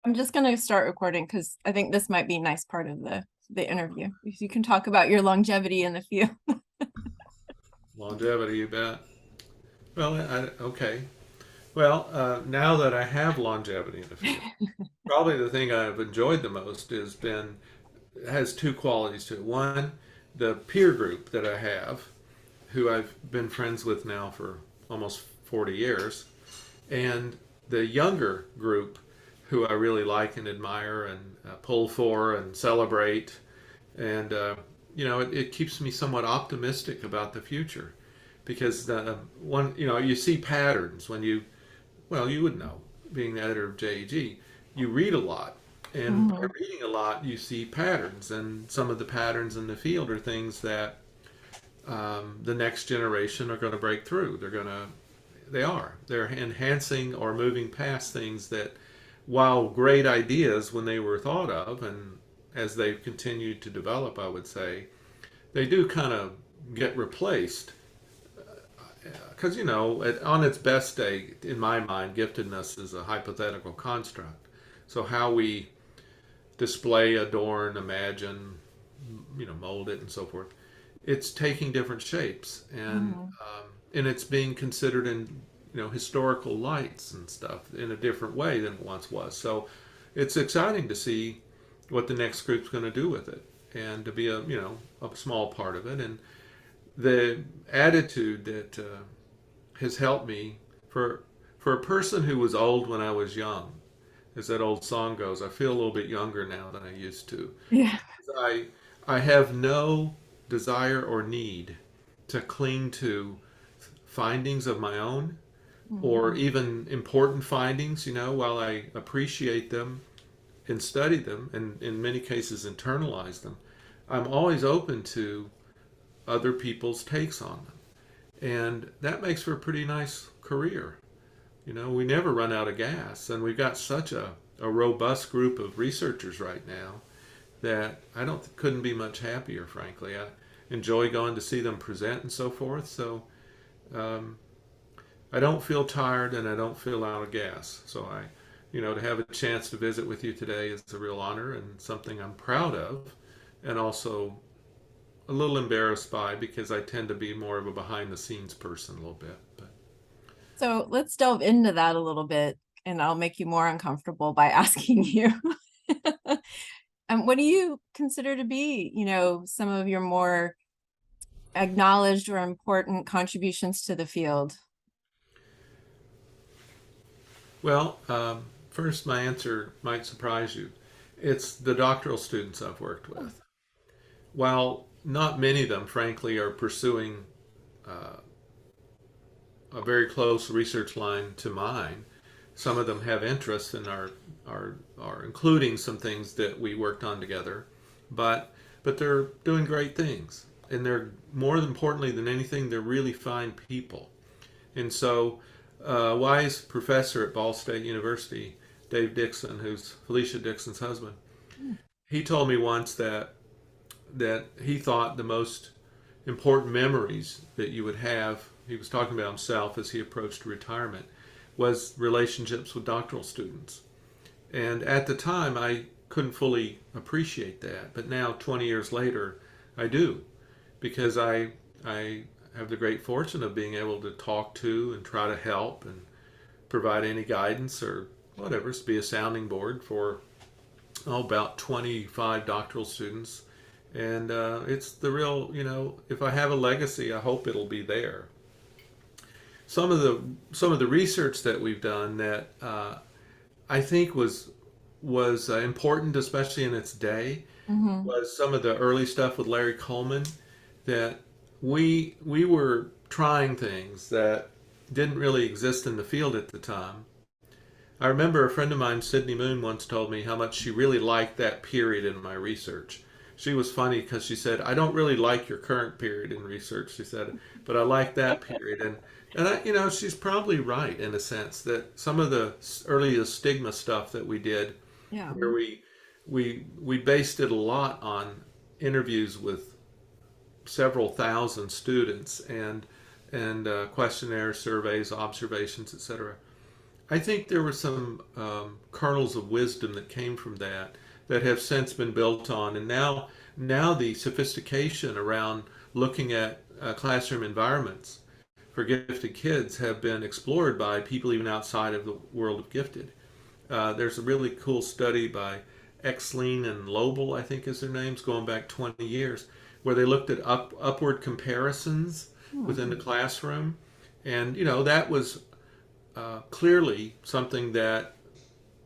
I'm just going to start recording because I think this might be a nice part of the interview. You can talk about your longevity in the field. Longevity, you bet. Well, okay. Well, now that I have longevity in the field, probably the thing I've enjoyed the most has two qualities to it. One, the peer group that I have, who I've been friends with now for almost 40 years, and the younger group who I really like and admire and pull for and celebrate. And, it keeps me somewhat optimistic about the future because you see patterns you would know, being the editor of JEG, you read a lot. And by Mhm. reading a lot, you see patterns. And some of the patterns in the field are things that the next generation are going to break through. They're enhancing or moving past things that, while great ideas when they were thought of, and as they've continued to develop, I would say, they do kind of get replaced. Because, on its best day, in my mind, giftedness is a hypothetical construct. So, how we display, adorn, imagine, mold it, and so forth, it's taking different shapes, Mhm. and it's being considered in historical lights and stuff in a different way than it once was. So it's exciting to see what the next group's going to do with it, and to be a small part of it. And the attitude that has helped me for a person who was old when I was young, as that old song goes, I feel a little bit younger now than I used to. Yeah. I I have no desire or need to cling to findings of my own, Mhm. or even important findings, while I appreciate them and study them and in many cases internalize them. I'm always open to other people's takes on them. And that makes for a pretty nice career. We never run out of gas, and we've got such a robust group of researchers right now that I don't couldn't be much happier, frankly. I enjoy going to see them present and so forth. So um, I don't feel tired and I don't feel out of gas. So to have a chance to visit with you today is a real honor and something I'm proud of, and also a little embarrassed by, because I tend to be more of a behind the scenes person a little bit. But So let's delve into that a little bit, and I'll make you more uncomfortable by asking you. What do you consider to be, some of your more acknowledged or important contributions to the field? well, first, my answer might surprise you. It's the doctoral students I've worked with. While not many of them, frankly, are pursuing uh, a very close research line to mine, some of them have interest and are including some things that we worked on together, but they're doing great things, and they're, more importantly than anything, they're really fine people. And so, wise professor at Ball State University, Dave Dixon, who's Felicia Dixon's husband, he told me once that he thought the most important memories that you would have, he was talking about himself as he approached retirement, was relationships with doctoral students. And at the time, I couldn't fully appreciate that. But now, 20 years later, I do, because I have the great fortune of being able to talk to and try to help and provide any guidance or whatever, to be a sounding board for about 25 doctoral students. And it's the real, if I have a legacy, I hope it'll be there. Some of the research that we've done that I think was important, especially in its day, Mm-hmm. was some of the early stuff with Larry Coleman. That we were trying things that didn't really exist in the field at the time. I remember a friend of mine, Sydney Moon, once told me how much she really liked that period in my research. She was funny because she said, "I don't really like your current period in research," she said, "but I like that period." And she's probably right in a sense that some of the earliest stigma stuff that we did, Yeah. where we based it a lot on interviews with several thousand students and questionnaire surveys, observations, etc. I think there were some kernels of wisdom that came from that that have since been built on, and now the sophistication around looking at classroom environments for gifted kids have been explored by people even outside of the world of gifted. There's a really cool study by Exline and Lobel, I think is their names, going back 20 years, where they looked at upward comparisons Hmm. within the classroom. And, that was clearly something that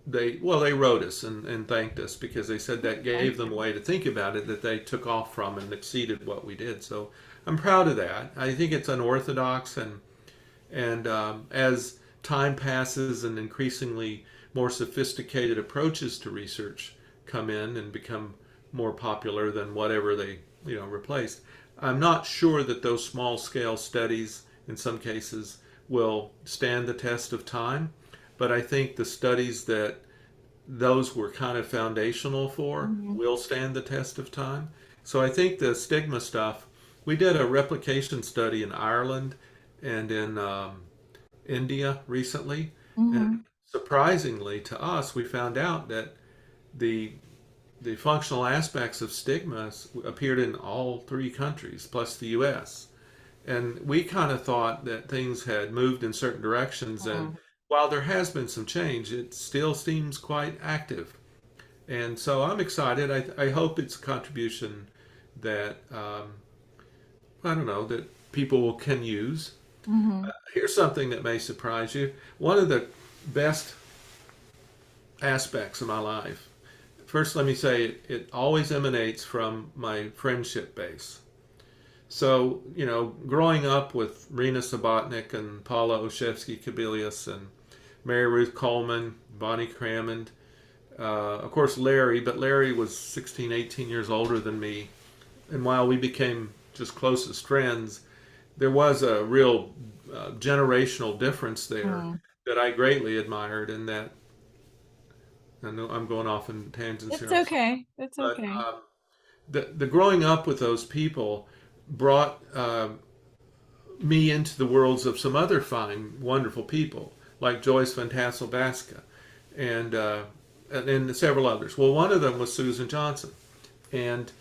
they wrote us and thanked us because they said that Okay. gave them a way to think about it that they took off from and exceeded what we did. So I'm proud of that. I think it's unorthodox, and as time passes and increasingly more sophisticated approaches to research come in and become more popular than whatever they replaced, I'm not sure that those small scale studies in some cases will stand the test of time. But I think the studies that those were kind of foundational for Mhm. will stand the test of time. So I think the stigma stuff, we did a replication study in Ireland and in India recently. And Mhm. surprisingly to us, we found out that the the functional aspects of stigma appeared in all three countries plus the US. And we kind of thought that things had moved in certain directions. And Mhm. while there has been some change, it still seems quite active. And so I'm excited. I hope it's a contribution that, I don't know, that people can use. Mhm. Here's something that may surprise you. One of the best aspects of my life, first, let me say it always emanates from my friendship base. So, growing up with Rena Subotnick and Paula Oshevsky-Kabilius and Mary Ruth Coleman, Bonnie Crammond, of course Larry, but Larry was 16, 18 years older than me. And while we became just closest friends, there was a real generational difference there Mhm. that I greatly admired, and that I know I'm going off in tangents It's here. I'm sorry. okay. It's But okay. the growing up with those people brought me into the worlds of some other fine, wonderful people, like Joyce Van Tassel Basca and, and several others. Well, one of them was Susan Johnson. And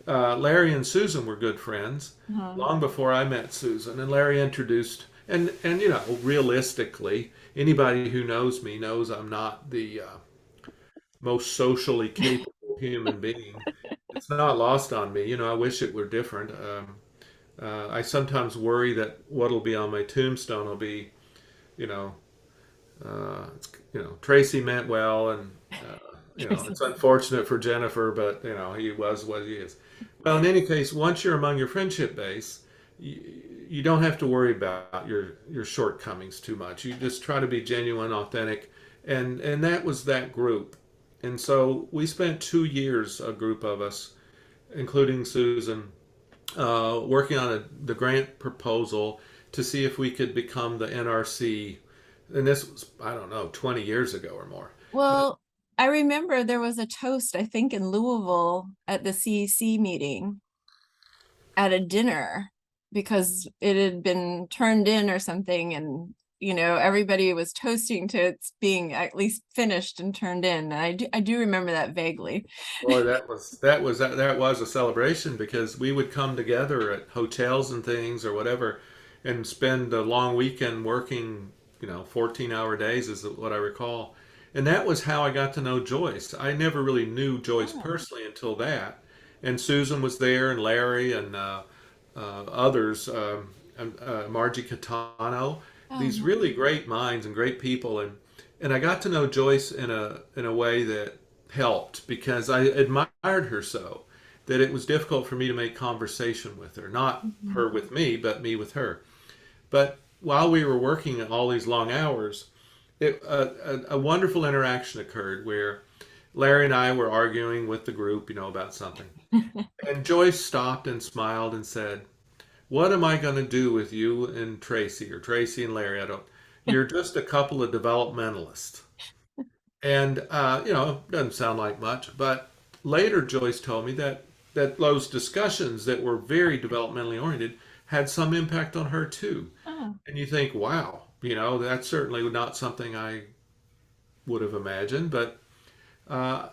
Larry and Susan were good friends Uh-huh. long before I met Susan. And Larry introduced, and realistically, anybody who knows me knows I'm not the most socially capable human being. It's not lost on me. I wish it were different. I sometimes worry that what'll be on my tombstone will be, you know, Tracy meant well, and Tracy. it's unfortunate for Jennifer, but he was what he is. Well, in any case, once you're among your friendship base, you don't have to worry about your shortcomings too much. You just try to be genuine, authentic, and that was that group. And so we spent 2 years, a group of us, including Susan, working on the grant proposal to see if we could become the NRC. And this was, I don't know, 20 years ago or more. But Well, I remember there was a toast, I think, in Louisville at the CEC meeting at a dinner because it had been turned in or something, and everybody was toasting to its being at least finished and turned in. And I do remember that vaguely. boy, that was a celebration because we would come together at hotels and things or whatever and spend a long weekend working, 14-hour days is what I recall. And that was how I got to know Joyce. I never really knew Joyce Oh, personally until that. And Susan was there, and Larry, and others, Margie Catano, oh, these really great minds and great people, and I got to know Joyce in a way that helped because I admired her so that it was difficult for me to make conversation with her, not mhm. her with me, but me with her. But while we were working all these long hours, a wonderful interaction occurred where Larry and I were arguing with the group, about something. And Joyce stopped and smiled and said, "What am I going to do with you and Tracy, or Tracy and Larry? I don't. You're just a couple of developmentalists." And it doesn't sound like much, but later Joyce told me that those discussions that were very developmentally oriented had some impact on her too. Oh, And you think, wow, that's certainly not something I would have imagined. But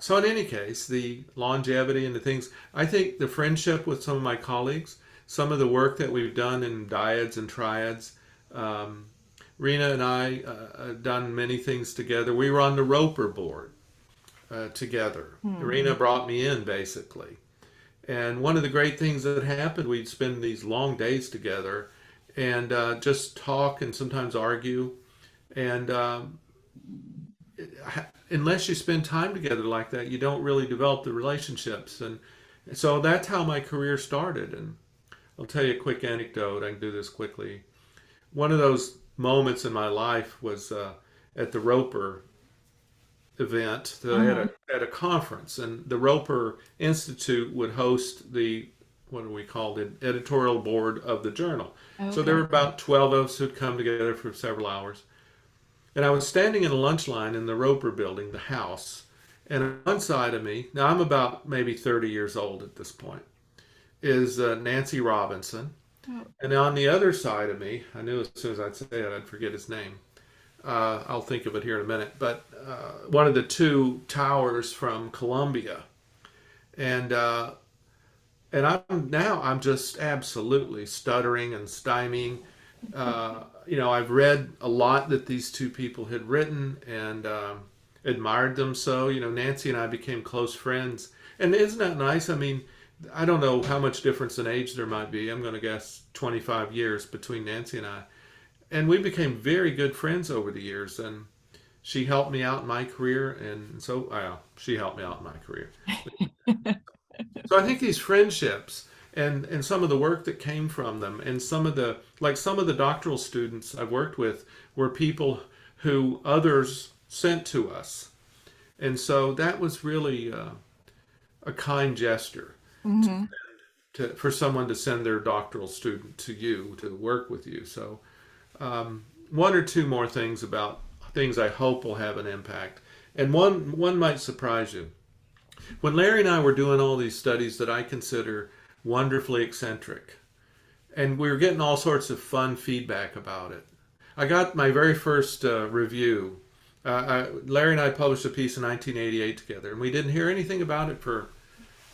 so in any case, the longevity and the things, I think the friendship with some of my colleagues, some of the work that we've done in dyads and triads, um, Rena and I done many things together. We were on the Roper board together. Hmm. Rena brought me in basically. And one of the great things that happened, we'd spend these long days together and just talk and sometimes argue. And unless you spend time together like that, you don't really develop the relationships. And so that's how my career started. And I'll tell you a quick anecdote. I can do this quickly. One of those moments in my life was at the Roper event. They had Hmm. at a conference, and the Roper Institute would host the what do we call it editorial board of the journal. So there Okay. were about 12 of us who'd come together for several hours. And I was standing in a lunch line in the Roper building, the house, and on one side of me, now I'm about maybe 30 years old at this point, is Nancy Robinson. Oh. And on the other side of me, I knew as soon as I'd say it, I'd forget his name. I'll think of it here in a minute. But one of the two towers from Columbia, and I'm just absolutely stuttering and stymieing. I've read a lot that these two people had written and admired them so. Nancy and I became close friends, and isn't that nice? I mean, I don't know how much difference in age there might be. I'm going to guess 25 years between Nancy and I, and we became very good friends over the years. And she helped me out in my career, and so she helped me out in my career. So I think these friendships and some of the work that came from them, and some of the doctoral students I've worked with were people who others sent to us, and so that was really a kind gesture Hmm. for someone to send their doctoral student to you to work with you. So one or two more things about things I hope will have an impact, and one might surprise you. When Larry and I were doing all these studies that I consider wonderfully eccentric, and we were getting all sorts of fun feedback about it. I got my very first review. Larry and I published a piece in 1988 together, and we didn't hear anything about it for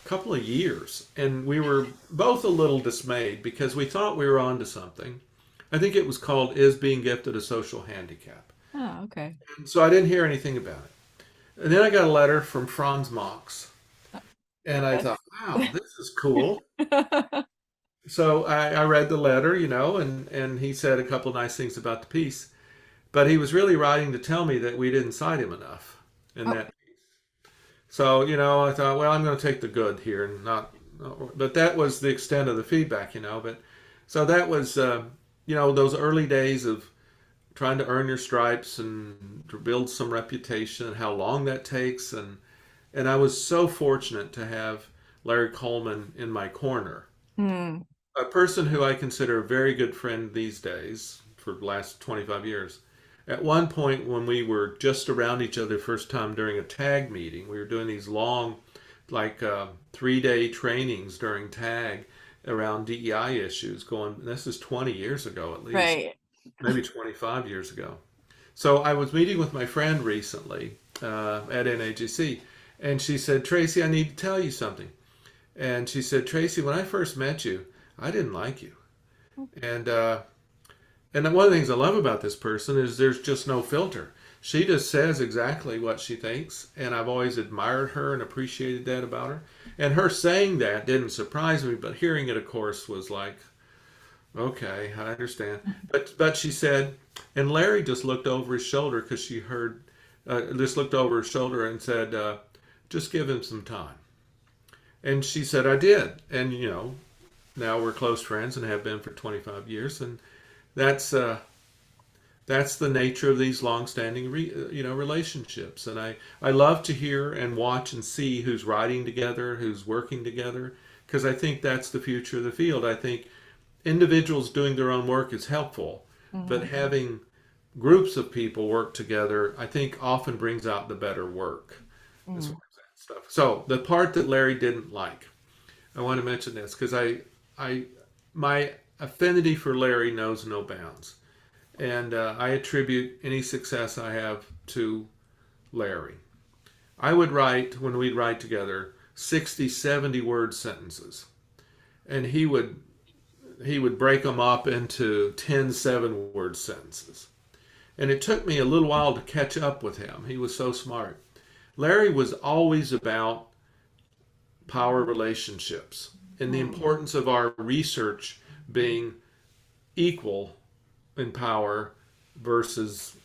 a couple of years. And we were both a little dismayed because we thought we were onto something. I think it was called Is Being Gifted a Social Handicap? Oh, okay. So I didn't hear anything about it. And then I got a letter from Franz Mox, and I thought, wow, this is cool. So I read the letter, and he said a couple nice things about the piece, but he was really writing to tell me that we didn't cite him enough in Oh. that. So, I thought, well, I'm going to take the good here and but that was the extent of the feedback. But so that was, those early days of trying to earn your stripes and to build some reputation and how long that takes. And I was so fortunate to have Larry Coleman in my corner, Hmm. a person who I consider a very good friend these days for the last 25 years. At one point, when we were just around each other first time during a tag meeting, we were doing these long, like 3-day trainings during tag around DEI issues. This is 20 years ago at least, Right. maybe 25 years ago. So I was meeting with my friend recently at NAGC, and she said, Tracy, I need to tell you something. And she said, Tracy, when I first met you, I didn't like you. And one of the things I love about this person is there's just no filter. She just says exactly what she thinks, and I've always admired her and appreciated that about her. And her saying that didn't surprise me, but hearing it, of course, was like, okay, I understand. But she said, and Larry just looked over his shoulder because she heard, just looked over his shoulder and said, just give him some time. And she said, I did. And, now we're close friends and have been for 25 years. And that's the nature of these long-standing relationships. And I love to hear and watch and see who's writing together, who's working together, because I think that's the future of the field. I think individuals doing their own work is helpful, but Hmm. having groups of people work together, I think often brings out the better work. As Hmm. far as that stuff. So the part that Larry didn't like, I want to mention this because my affinity for Larry knows no bounds, and I attribute any success I have to Larry. I would write, when we'd write together, 60, 70 word sentences. And he would break them up into 10 7-word sentences. And it took me a little while to catch up with him. He was so smart. Larry was always about power relationships and the Mm. importance of our research being equal in power versus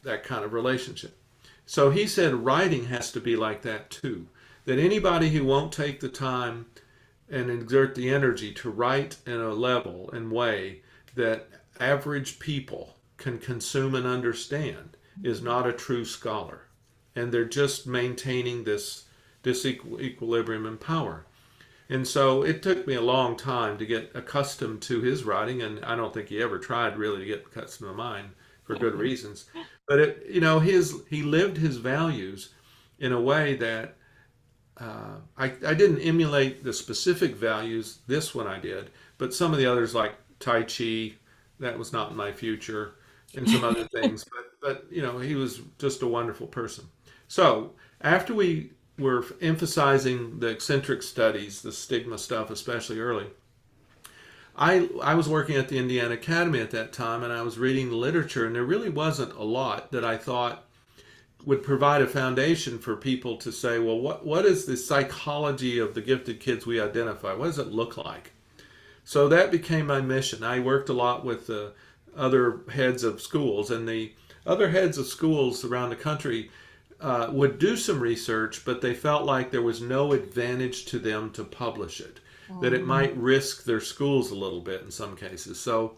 that kind of relationship. So he said writing has to be like that too. That anybody who won't take the time and exert the energy to write in a level and way that average people can consume and understand is not a true scholar. And they're just maintaining this equilibrium in power. And so it took me a long time to get accustomed to his writing, and I don't think he ever tried really to get accustomed to mine for good reasons. But he lived his values in a way that I didn't emulate the specific values. This one I did, but some of the others like Tai Chi, that was not in my future, and some other things. But he was just a wonderful person. So after we were emphasizing the eccentric studies, the stigma stuff, especially early, I was working at the Indiana Academy at that time, and I was reading the literature, and there really wasn't a lot that I thought would provide a foundation for people to say, well, what is the psychology of the gifted kids we identify? What does it look like? So that became my mission. I worked a lot with the other heads of schools, and the other heads of schools around the country would do some research, but they felt like there was no advantage to them to publish it, that it Mm. might risk their schools a little bit in some cases. So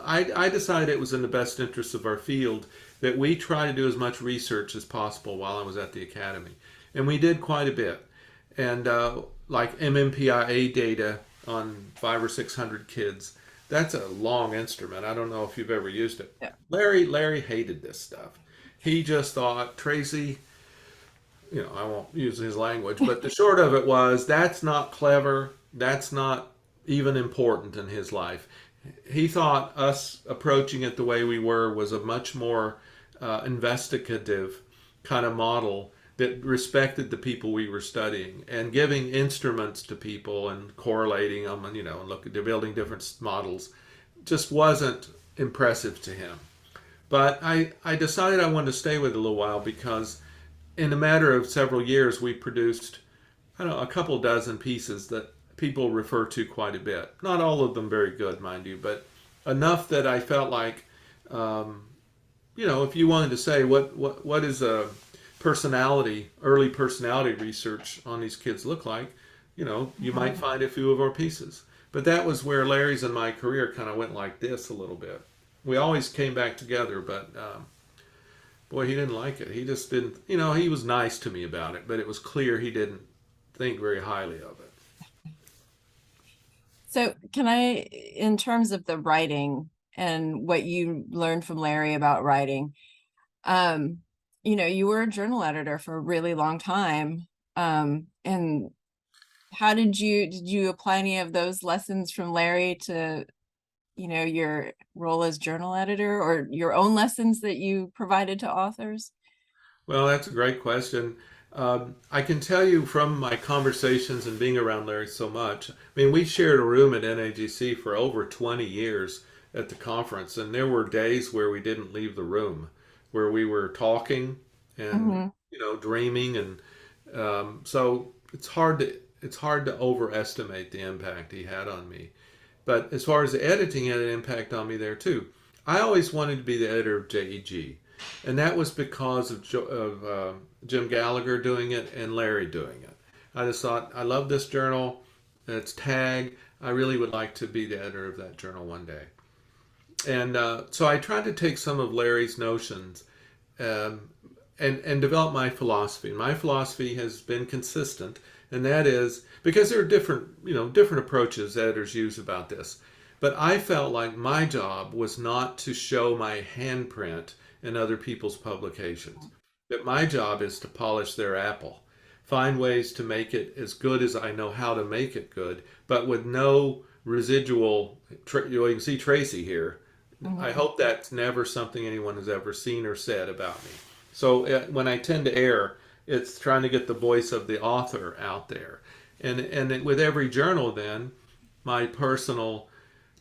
I decided it was in the best interest of our field that we try to do as much research as possible while I was at the academy. And we did quite a bit. And like MMPIA data on 500 or 600 kids, that's a long instrument. I don't know if you've ever used it. Yeah. Larry hated this stuff. He just thought, Tracy, I won't use his language, but the short of it was that's not clever. That's not even important in his life. He thought us approaching it the way we were was a much more investigative kind of model that respected the people we were studying and giving instruments to people and correlating them and look at building different models just wasn't impressive to him. But I decided I wanted to stay with it a little while because in a matter of several years we produced, I don't know, a couple dozen pieces that people refer to quite a bit. Not all of them very good, mind you, but enough that I felt like, if you wanted to say what is a early personality research on these kids look like, you might find a few of our pieces. But that was where Larry's and my career kind of went like this a little bit. We always came back together, but boy, he didn't like it. He just didn't, he was nice to me about it, but it was clear he didn't think very highly of it. So can I, in terms of the writing and what you learned from Larry about writing, you were a journal editor for a really long time. And how did you apply any of those lessons from Larry to, your role as journal editor or your own lessons that you provided to authors? Well, that's a great question. I can tell you from my conversations and being around Larry so much. I mean, we shared a room at NAGC for over 20 years at the conference, and there were days where we didn't leave the room, where we were talking and Mm-hmm. dreaming, and so it's hard to overestimate the impact he had on me. But as far as the editing had an impact on me there too. I always wanted to be the editor of JEG. And that was because of Jim Gallagher doing it and Larry doing it. I just thought, I love this journal. It's TAG. I really would like to be the editor of that journal one day. And so I tried to take some of Larry's notions um, and develop my philosophy. My philosophy has been consistent, and that is because there are different approaches editors use about this. But I felt like my job was not to show my handprint in other people's publications. That my job is to polish their apple, find ways to make it as good as I know how to make it good, but with no residual. You can see Tracy here. I Mm-hmm. hope that's never something anyone has ever seen or said about me. So when I tend to err, it's trying to get the voice of the author out there. With every journal, then my personal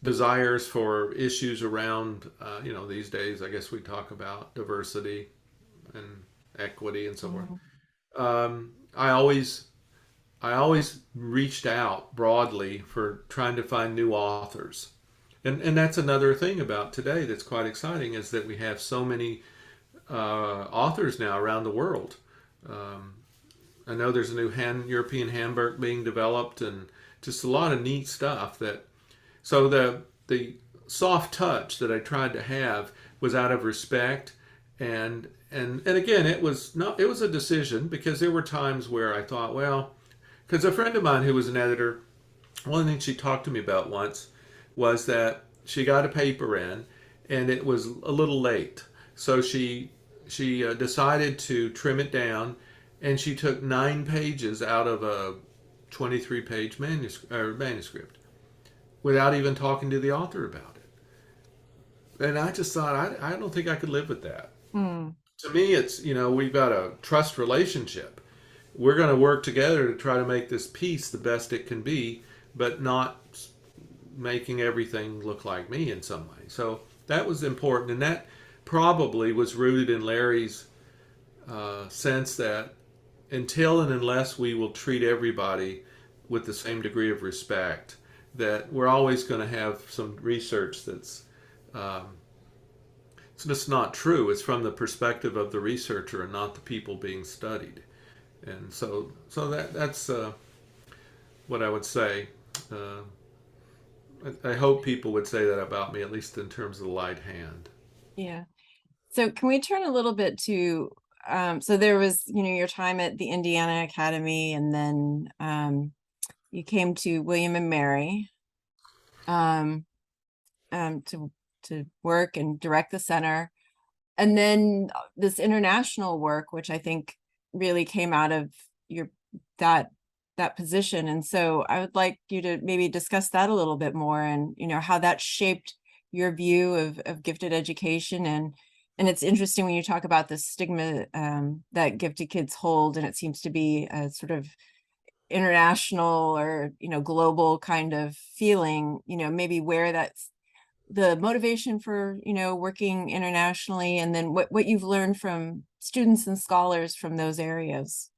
desires for issues around, these days, I guess we talk about diversity and equity and so forth. Mhm. I always reached out broadly for trying to find new authors. And that's another thing about today that's quite exciting is that we have so many authors now around the world. Um, I know there's a new European handbook being developed, and just a lot of neat stuff. So the soft touch that I tried to have was out of respect, and again, it was a decision because there were times where I thought, well, because a friend of mine who was an editor, one thing she talked to me about once was that she got a paper in and it was a little late, so she decided to trim it down, and she took 9 pages out of a 23-page manuscript without even talking to the author about it. And I just thought, I don't think I could live with that. Mm. To me, it's, we've got a trust relationship. We're going to work together to try to make this piece the best it can be, but not making everything look like me in some way. So that was important. And that probably was rooted in Larry's sense that until and unless we will treat everybody with the same degree of respect, that we're always going to have some research that's um, it's just not true. It's from the perspective of the researcher and not the people being studied. And so that's what I would say. Uh, I hope people would say that about me, at least in terms of the light hand. Yeah. So can we turn a little bit to, so there was, your time at the Indiana Academy, and then you came to William and Mary um, to work and direct the center. And then this international work, which I think really came out of your that that position. And so I would like you to maybe discuss that a little bit more, and how that shaped your view of gifted education. And it's interesting when you talk about the stigma that gifted kids hold, and it seems to be a sort of international or global kind of feeling, maybe where that's the motivation for working internationally, and then what you've learned from students and scholars from those areas.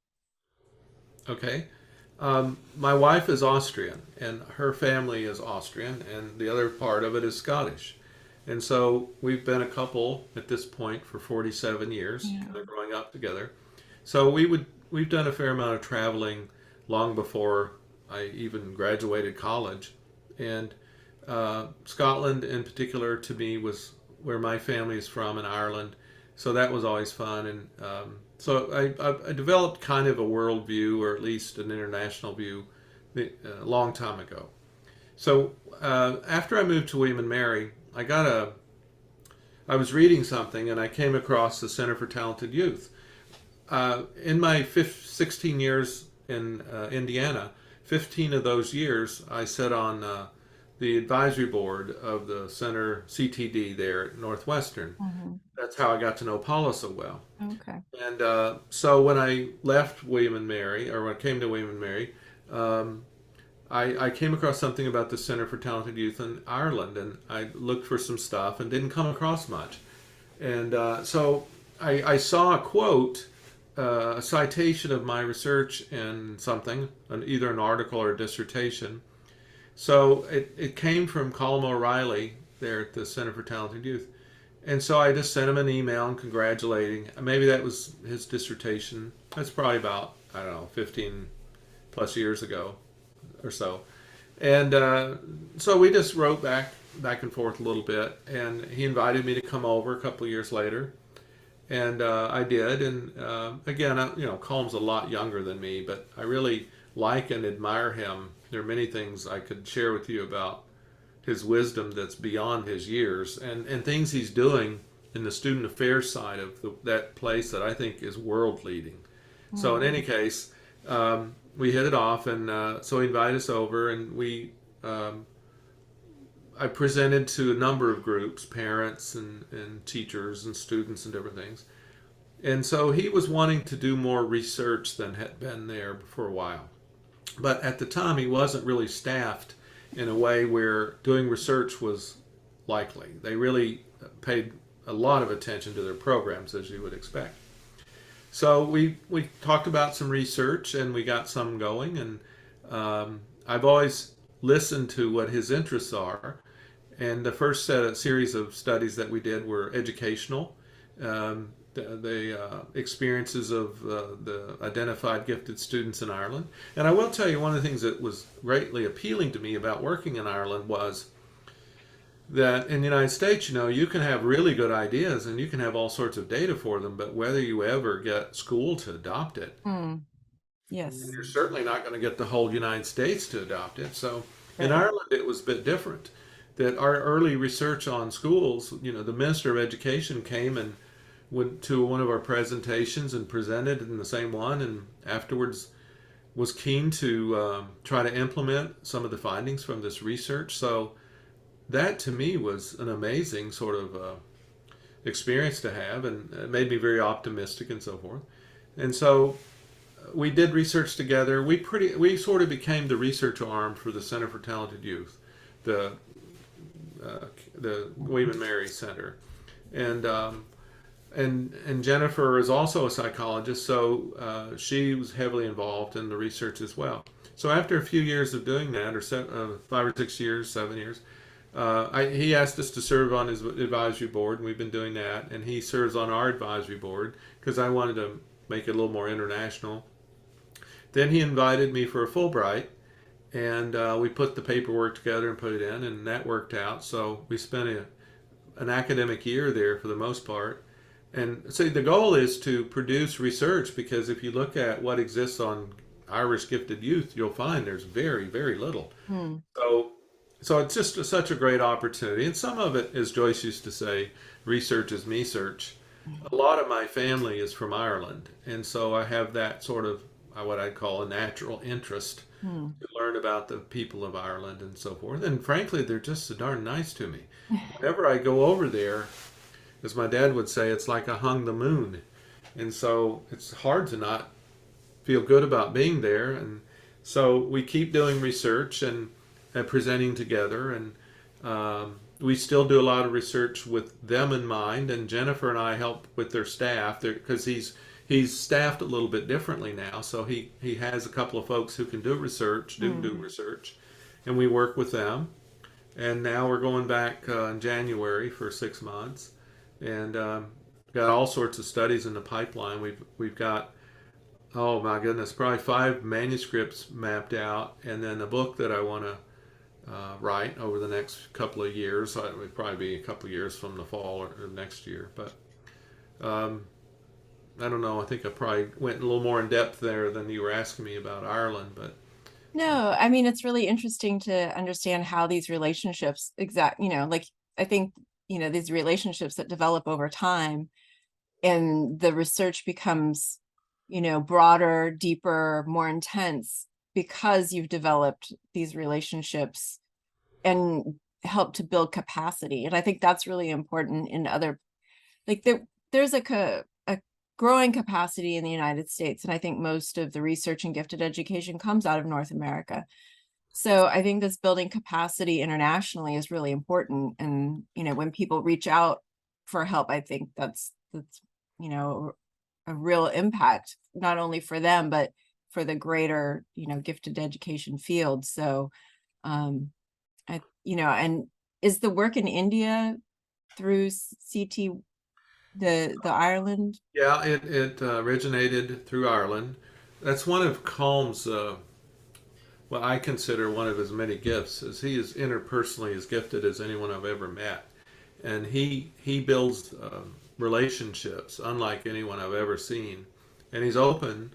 Okay. My wife is Austrian, and her family is Austrian, and the other part of it is Scottish. And so we've been a couple at this point for 47 years, Yeah. kind of growing up together. So we've done a fair amount of traveling long before I even graduated college, and Scotland in particular to me was where my family is from in Ireland, so that was always fun. And so I developed kind of a worldview, or at least an international view, a long time ago. So after I moved to William and Mary, I was reading something and I came across the Center for Talented Youth. In my 16 years in Indiana, 15 of those years I sat on the advisory board of the center CTD there at Northwestern. Mhm. That's how I got to know Paula so well. Okay. And so when I left William and Mary, or when I came to William and Mary, um, I came across something about the Center for Talented Youth in Ireland, and I looked for some stuff and didn't come across much. And so I saw a quote, a citation of my research in something, either an article or a dissertation. So it came from Colm O'Reilly there at the Center for Talented Youth. And so I just sent him an email and congratulating. Maybe that was his dissertation. That's probably about, I don't know, 15 plus years ago or so. And so we just wrote back and forth a little bit. And he invited me to come over a couple of years later. And I did. And again, Colm's a lot younger than me, but I really like and admire him. There are many things I could share with you about his wisdom that's beyond his years, and things he's doing in the student affairs side of that place that I think is world leading. So in any case, we hit it off, and so he invited us over, and I presented to a number of groups, parents and teachers and students and different things. And so he was wanting to do more research than had been there for a while. But at the time, he wasn't really staffed in a way where doing research was likely. They really paid a lot of attention to their programs, as you would expect. So we talked about some research and we got some going. And I've always listened to what his interests are. And the first series of studies that we did were educational. The experiences of the identified gifted students in Ireland. And I will tell you, one of the things that was greatly appealing to me about working in Ireland was that in the United States, you know, you can have really good ideas and you can have all sorts of data for them, but whether you ever get school to adopt it, Mm, yes, you're certainly not going to get the whole United States to adopt it. So in right. Ireland, it was a bit different. That our early research on schools, you know, the Minister of Education came and went to one of our presentations and presented in the same one, and afterwards was keen to try to implement some of the findings from this research. So that to me was an amazing sort of experience to have, and it made me very optimistic and so forth. And so we did research together. We sort of became the research arm for the Center for Talented Youth, the William and Mary Center, and and Jennifer is also a psychologist, so she was heavily involved in the research as well. So after a few years of doing that, or 5 or 6 years, 7 years, he asked us to serve on his advisory board, and we've been doing that. And he serves on our advisory board because I wanted to make it a little more international. Then he invited me for a Fulbright, and we put the paperwork together and put it in, and that worked out. So we spent an academic year there for the most part. And so the goal is to produce research, because if you look at what exists on Irish gifted youth, you'll find there's very, very little. Hmm. So, so it's just such a great opportunity. And some of it, as Joyce used to say, research is me search. A lot of my family is from Ireland. And so I have that sort of what I'd call a natural interest Hmm. to learn about the people of Ireland and so forth. And frankly, they're just so darn nice to me. Whenever I go over there, as my dad would say, it's like I hung the moon. And so it's hard to not feel good about being there. And so we keep doing research and presenting together. And we still do a lot of research with them in mind. And Jennifer and I help with their staff because he's staffed a little bit differently now. So he has a couple of folks who can do research, do Hmm. research, and we work with them. And now we're going back in January for 6 months, and got all sorts of studies in the pipeline. We've got, oh my goodness, probably 5 manuscripts mapped out, and then a book that I want to write over the next couple of years. It would probably be a couple of years from the fall or next year, but um, I don't know. I think I probably went a little more in depth there than you were asking me about Ireland, but No, I mean, it's really interesting to understand how these relationships like I think, these relationships that develop over time and the research becomes, broader, deeper, more intense because you've developed these relationships and help to build capacity. And I think that's really important in other, like there's a growing capacity in the United States. And I think most of the research in gifted education comes out of North America. So I think this building capacity internationally is really important. And, when people reach out for help, I think that's, you know, a real impact, not only for them, but for the greater, gifted education field. So, and is the work in India through CT, the Ireland? yeah, it originated through Ireland. That's one of Calm's, what I consider one of his many gifts, is he is interpersonally as gifted as anyone I've ever met, and he builds relationships unlike anyone I've ever seen, and he's open,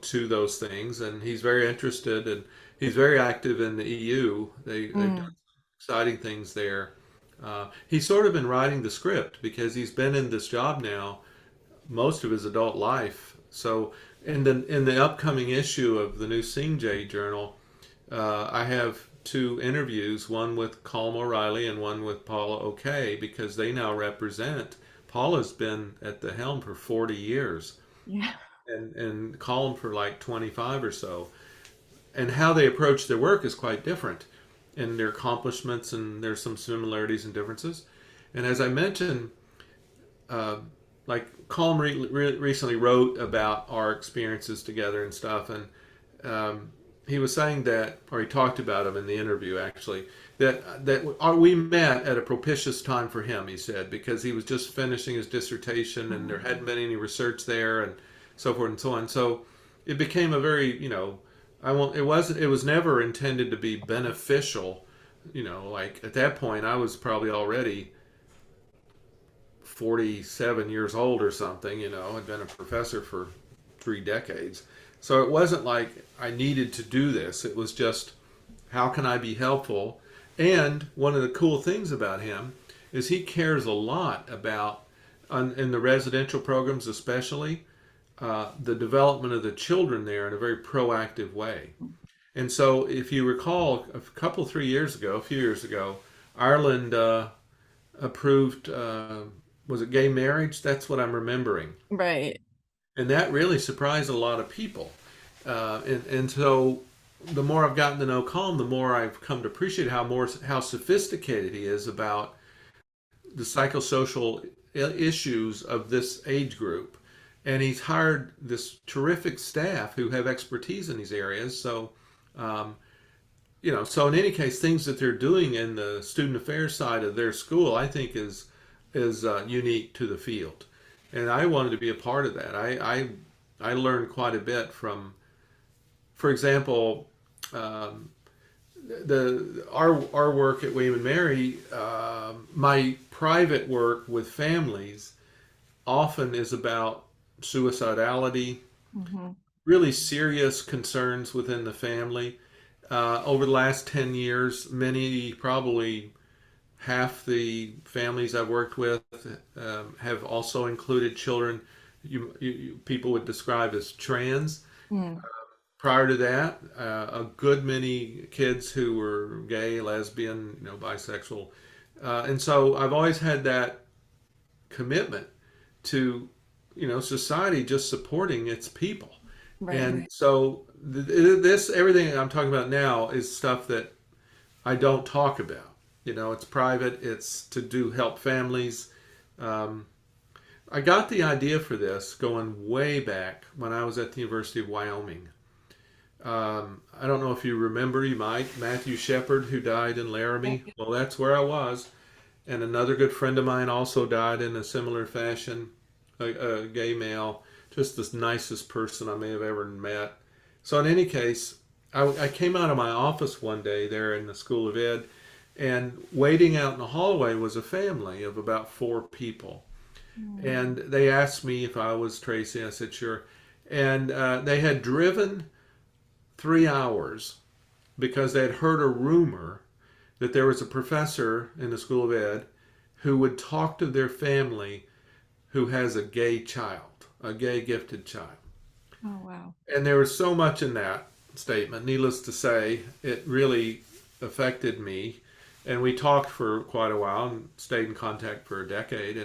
to those things, and he's very interested, and he's very active in the EU. They've done Mm, exciting things there. He's sort of been writing the script because he's been in this job now most of his adult life. So in the upcoming issue of the new Sing J Journal, I have 2 interviews, one with Colm O'Reilly and one with Paula O'Kay, because they now represent Paula's been at the helm for 40 years Yeah. and Colin for like 25 or so. And how they approach their work is quite different in their accomplishments, and there's some similarities and differences. And as I mentioned, uh, like Colin recently wrote about our experiences together and stuff, and he was saying that, or he talked about him in the interview actually, that we met at a propitious time for him. He said because he was just finishing his dissertation, and there hadn't been any research there, and so forth and so on. So it became a very, I won't. It wasn't. It was never intended to be beneficial. Like at that point, I was probably already 47 years old or something. I'd been a professor for 3 decades. So it wasn't like I needed to do this. It was just, how can I be helpful? And one of the cool things about him is he cares a lot about, in the residential programs especially, the development of the children there in a very proactive way. And so, if you recall, a few years ago, Ireland approved, was it gay marriage? That's what I'm remembering. Right. And that really surprised a lot of people. And so, the more I've gotten to know Colm, the more I've come to appreciate how sophisticated he is about the psychosocial issues of this age group. And he's hired this terrific staff who have expertise in these areas. So, um, so in any case, things that they're doing in the student affairs side of their school, I think is unique to the field, and I wanted to be a part of that. I learned quite a bit from, for example, um, the our work at William and Mary. My private work with families often is about suicidality, Hmm. really serious concerns within the family. Over the last 10 years, many, probably half the families I've worked with, have also included children people would describe as trans. Mm. Prior to that, a good many kids who were gay, lesbian, bisexual. And so I've always had that commitment to, society just supporting its people. Right. And so this, everything I'm talking about now is stuff that I don't talk about. It's private. It's to do help families. Um, I got the idea for this going way back when I was at the University of Wyoming. I don't know if you remember, you might, Matthew Shepard, who died in Laramie. Well, that's where I was. And another good friend of mine also died in a similar fashion, a gay male, just the nicest person I may have ever met. So, in any case, I came out of my office one day there in the School of Ed, and waiting out in the hallway was a family of about 4 people. Mm. And they asked me if I was Tracy. I said, sure. And they had driven 3 hours because they had heard a rumor that there was a professor in the School of Ed who would talk to their family who has a gay child, a gay gifted child. Oh, wow. And there was so much in that statement. Needless to say, it really affected me. And we talked for quite a while and stayed in contact for a decade.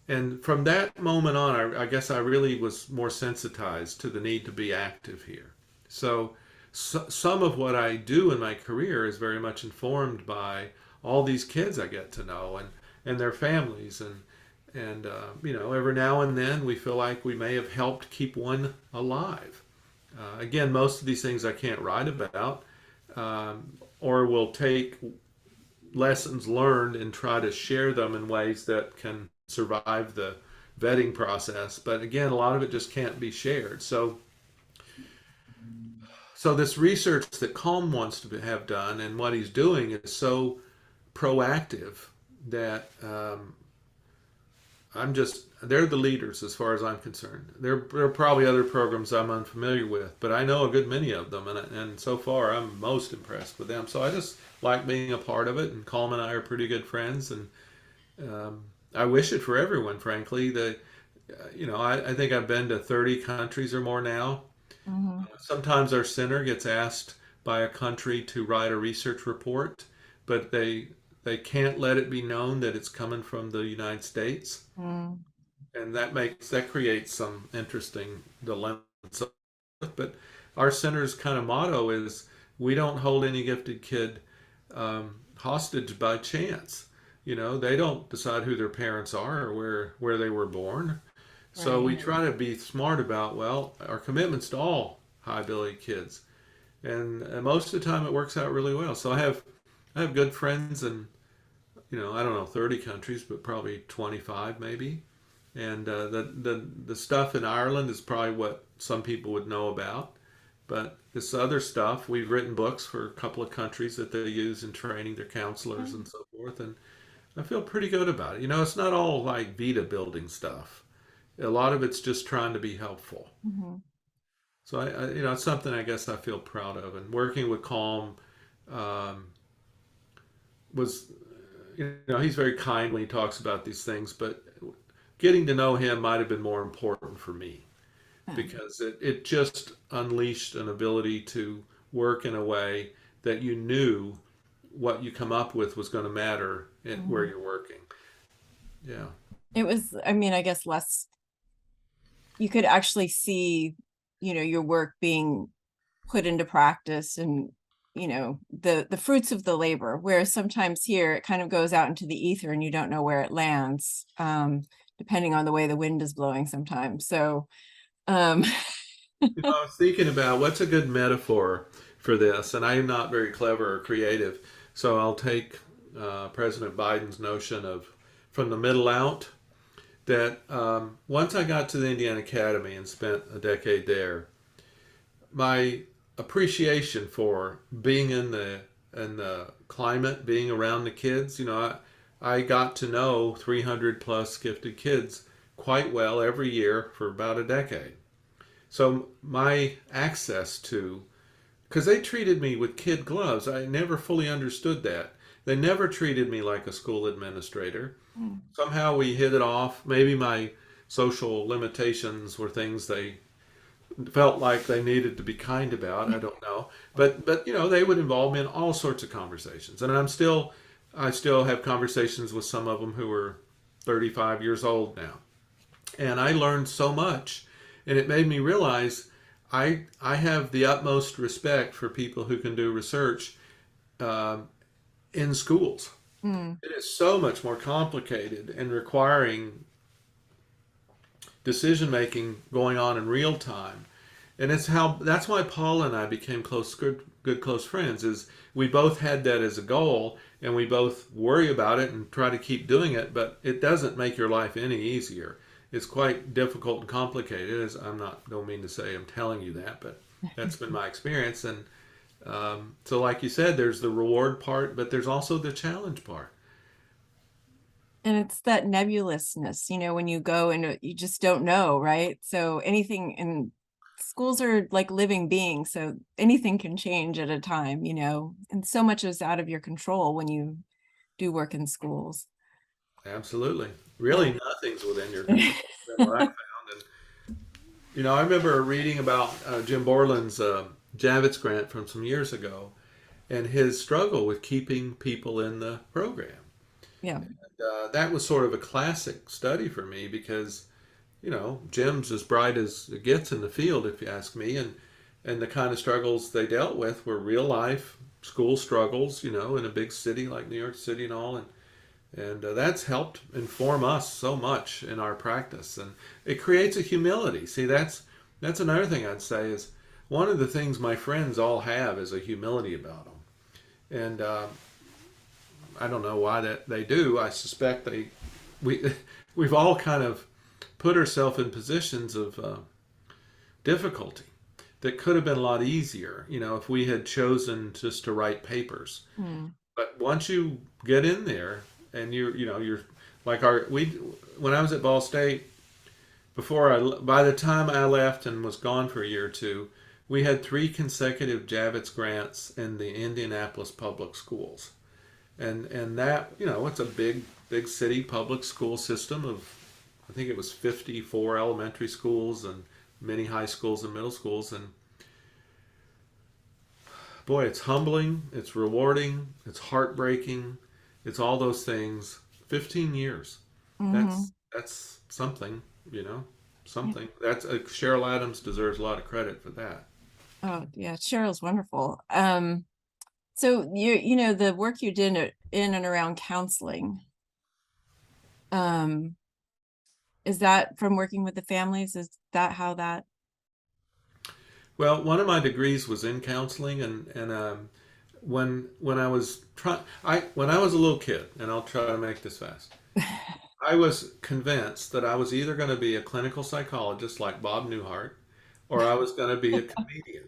And from that moment on, I guess I really was more sensitized to the need to be active here. So some of what I do in my career is very much informed by all these kids I get to know and their families. And every now and then we feel like we may have helped keep one alive. Again, most of these things I can't write about, or will take lessons learned and try to share them in ways that can survive the vetting process. But again, a lot of it just can't be shared. So this research that Calm wants to have done and what he's doing is so proactive that they're the leaders as far as I'm concerned. There are probably other programs I'm unfamiliar with, but I know a good many of them, and so far I'm most impressed with them. So I just like being a part of it, and Colm and I are pretty good friends, and I wish it for everyone, frankly. I think I've been to 30 countries or more now. Hmm. Sometimes our center gets asked by a country to write a research report, but they can't let it be known that it's coming from the United States, Mm, and that creates some interesting dilemmas. But our center's kind of motto is we don't hold any gifted kid hostage by chance. They don't decide who their parents are or where they were born. So we right. try to be smart about, well, our commitments to all high ability kids, and most of the time it works out really well. So I have good friends in, I don't know, 30 countries, but probably 25 maybe. And the stuff in Ireland is probably what some people would know about. But this other stuff, we've written books for a couple of countries that they use in training their counselors and so forth. And I feel pretty good about it. It's not all like Vita building stuff. A lot of it's just trying to be helpful. Mm-hmm. So it's something I guess I feel proud of. And working with Calm um, was, he's very kind when he talks about these things, but getting to know him might have been more important for me because it just unleashed an ability to work in a way that you knew what you come up with was going to matter in where Mm-hmm. you're working. Yeah. It was, I mean, I guess less, you could actually see, your work being put into practice and, the fruits of the labor, whereas sometimes here it kind of goes out into the ether and you don't know where it lands, depending on the way the wind is blowing sometimes. So, um, I was thinking about what's a good metaphor for this, and I'm not very clever or creative, so I'll take President Biden's notion of from the middle out. That once I got to the Indiana Academy and spent a decade there, my appreciation for being in the climate, being around the kids, I got to know 300 plus gifted kids quite well every year for about a decade. So my access to, because they treated me with kid gloves, I never fully understood that. They never treated me like a school administrator. Somehow we hit it off. Maybe my social limitations were things they felt like they needed to be kind about. I don't know, but they would involve me in all sorts of conversations, and I still have conversations with some of them who are 35 years old now, and I learned so much, and it made me realize I have the utmost respect for people who can do research um, in schools. mm, It is so much more complicated and requiring decision making going on in real time. And that's why Paula and I became good close friends. Is we both had that as a goal, and we both worry about it and try to keep doing it. But it doesn't make your life any easier. It's quite difficult and complicated. As don't mean to say I'm telling you that, but that's been my experience. And so, like you said, there's the reward part, but there's also the challenge part. and it's that nebulousness, when you go and you just don't know, right? So anything in schools are like living beings, so anything can change at a time, and so much is out of your control when you do work in schools. Absolutely. Really, Yeah. nothing's within your control. That's what I found. And, I remember reading about Jim Borland's Javits grant from some years ago and his struggle with keeping people in the program. Yeah. That was sort of a classic study for me because, Jim's as bright as it gets in the field, if you ask me. And the kind of struggles they dealt with were real life school struggles, in a big city like New York City and all. And that's helped inform us so much in our practice, and it creates a humility. See, that's another thing I'd say is one of the things my friends all have is a humility about them, and I don't know why that they do. I suspect we we've all kind of put ourselves in positions of difficulty that could have been a lot easier, if we had chosen just to write papers. Mm. But once you get in there and you're like when I was at Ball State by the time I left and was gone for a year or two, we had 3 consecutive Javits grants in the Indianapolis public schools. And that, it's a big city public school system of, I think it was 54 elementary schools and many high schools and middle schools. And boy, it's humbling, it's rewarding, it's heartbreaking, It's all those things. 15 years. Hmm. That's something, you know, something. That's Cheryl Adams deserves a lot of credit for that. Oh, yeah, Cheryl's wonderful. So the work you did in and around counseling, um, is that from working with the families? Is that how that? Well, one of my degrees was in counseling, and when I was when I was a little kid, and I'll try to make this fast. I was convinced that I was either going to be a clinical psychologist like Bob Newhart, or I was going to be a comedian.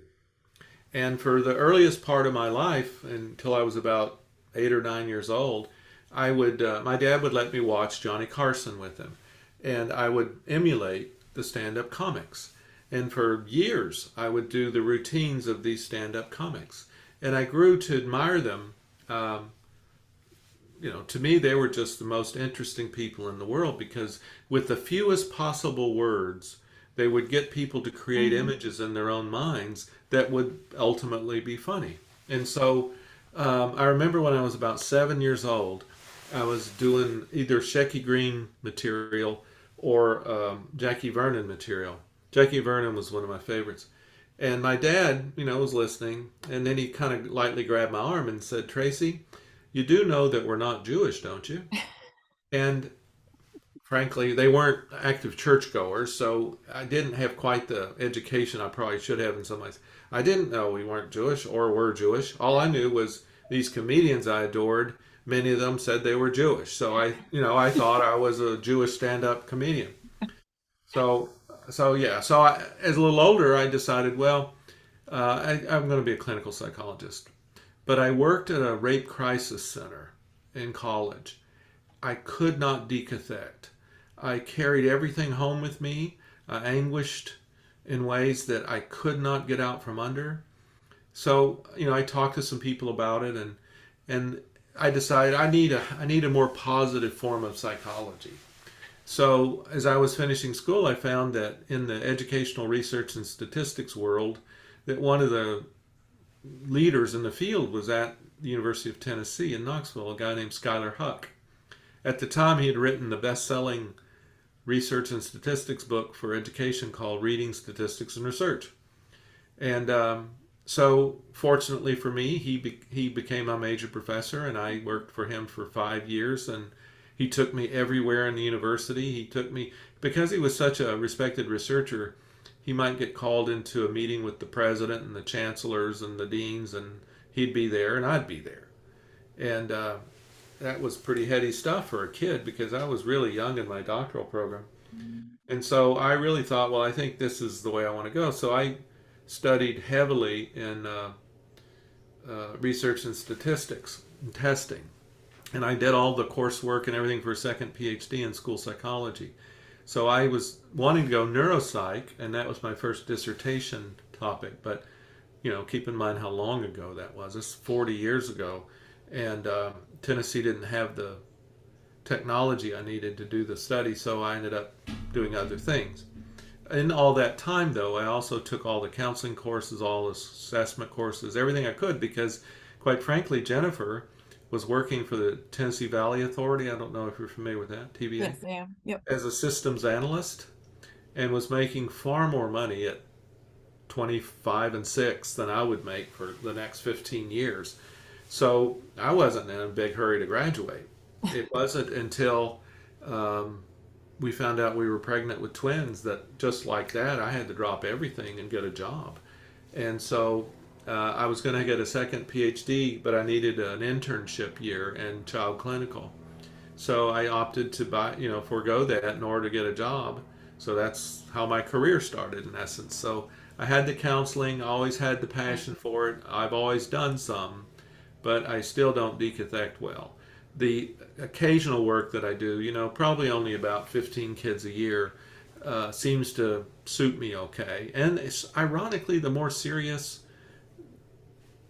And for the earliest part of my life, until I was about 8 or 9 years old, my dad would let me watch Johnny Carson with him, and I would emulate the stand-up comics. And for years, I would do the routines of these stand-up comics, and I grew to admire them. Um, to me, they were just the most interesting people in the world because with the fewest possible words, they would get people to create Mhm. images in their own minds that would ultimately be funny. And so I remember when I was about 7 years old, I was doing either Shecky Green material or Jackie Vernon material. Jackie Vernon was one of my favorites. And my dad, was listening, and then he kind of lightly grabbed my arm and said, Tracy, you do know that we're not Jewish, don't you? And frankly, they weren't active churchgoers, so I didn't have quite the education I probably should have in some ways. I didn't know we weren't Jewish or were Jewish. All I knew was these comedians I adored, many of them said they were Jewish. So I thought I was a Jewish stand-up comedian. So, as a little older, I decided, well, I'm going to be a clinical psychologist. But I worked at a rape crisis center in college. I could not decathect. I carried everything home with me. I anguished in ways that I could not get out from under. So, I talked to some people about it, and I decided I need a more positive form of psychology. So, as I was finishing school, I found that in the educational research and statistics world, that one of the leaders in the field was at the University of Tennessee in Knoxville, a guy named Skylar Huck. At the time, he had written the best-selling research and statistics book for education called Reading, Statistics, and Research. And so, fortunately for me, he became my major professor, and I worked for him for 5 years. And he took me everywhere in the university. He took me because he was such a respected researcher. He might get called into a meeting with the president and the chancellors and the deans, and he'd be there, and I'd be there. And that was pretty heady stuff for a kid because I was really young in my doctoral program. And so I really thought, well, I think this is the way I want to go. So I studied heavily in research and statistics and testing. And I did all the coursework and everything for a second Ph.D. in school psychology. So I was wanting to go neuropsych, and that was my first dissertation topic. But, keep in mind how long ago that was. It's 40 years ago. And Tennessee didn't have the technology I needed to do the study, so I ended up doing other things. In all that time, though, I also took all the counseling courses, all the assessment courses, everything I could, because, quite frankly, Jennifer was working for the Tennessee Valley Authority. I don't know if you're familiar with that, TVA, Yes, I am. Yep. as a systems analyst, and was making far more money at 25 and 6 than I would make for the next 15 years. So I wasn't in a big hurry to graduate. It wasn't until we found out we were pregnant with twins that just like that, I had to drop everything and get a job. And so I was going to get a second PhD, but I needed an internship year in child clinical. So I opted to forego that in order to get a job. So that's how my career started in essence. So I had the counseling, always had the passion for it. I've always done some, but I still don't decathect well. The occasional work that I do, probably only about 15 kids a year, seems to suit me okay. And it's, ironically, the more serious,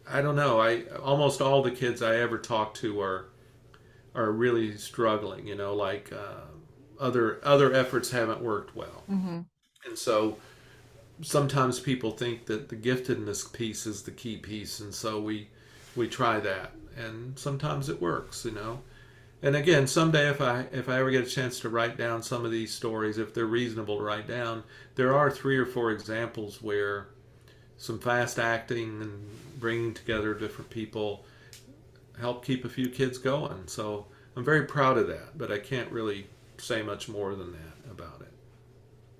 I don't know. I almost all the kids I ever talk to are really struggling. Like other efforts haven't worked well, Hmm. and so sometimes people think that the giftedness piece is the key piece, and so we try that, and sometimes it works. And again, someday if I ever get a chance to write down some of these stories, if they're reasonable to write down, there are three or four examples where some fast acting and bringing together different people help keep a few kids going. So I'm very proud of that, but I can't really say much more than that about it.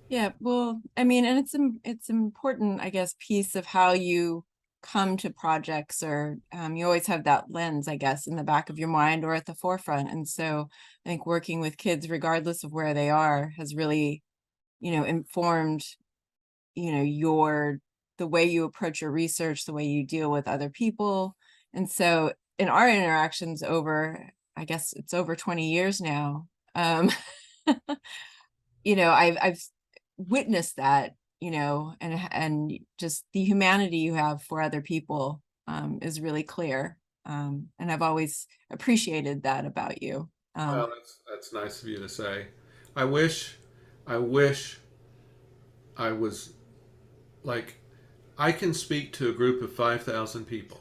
Yeah, well, I mean, and it's important, I guess, piece of how you come to projects, or you always have that lens, I guess, in the back of your mind or at the forefront. And so I think working with kids, regardless of where they are, has really, informed, your the way you approach your research, the way you deal with other people. And so in our interactions over, I guess it's over 20 years now, I've witnessed that, and just the humanity you have for other people is really clear. And I've always appreciated that about you. Well, that's nice of you to say. I wish, I wish I was like I can speak to a group of 5,000 people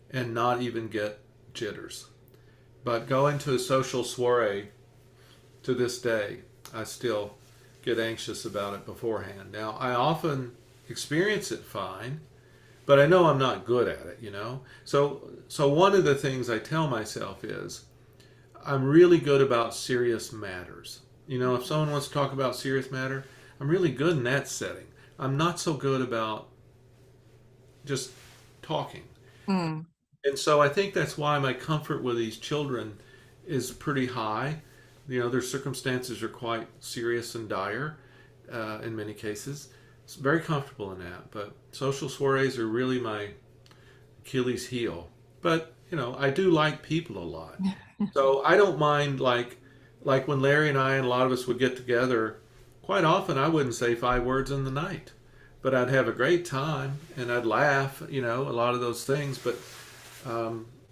and not even get jitters. But going to a social soiree to this day, I still get anxious about it beforehand. Now, I often experience it fine, but I know I'm not good at it, you know? So one of the things I tell myself is I'm really good about serious matters. You know, if someone wants to talk about serious matter, I'm really good in that setting. I'm not so good about just talking. Mm. And so I think that's why my comfort with these children is pretty high. You know, their circumstances are quite serious and dire in many cases. It's very comfortable in that. But social soirees are really my Achilles heel. But, you know, I do like people a lot. So I don't mind like when Larry and I and a lot of us would get together, quite often I wouldn't say 5 words in the night. But I'd have a great time and I'd laugh, you know, a lot of those things. But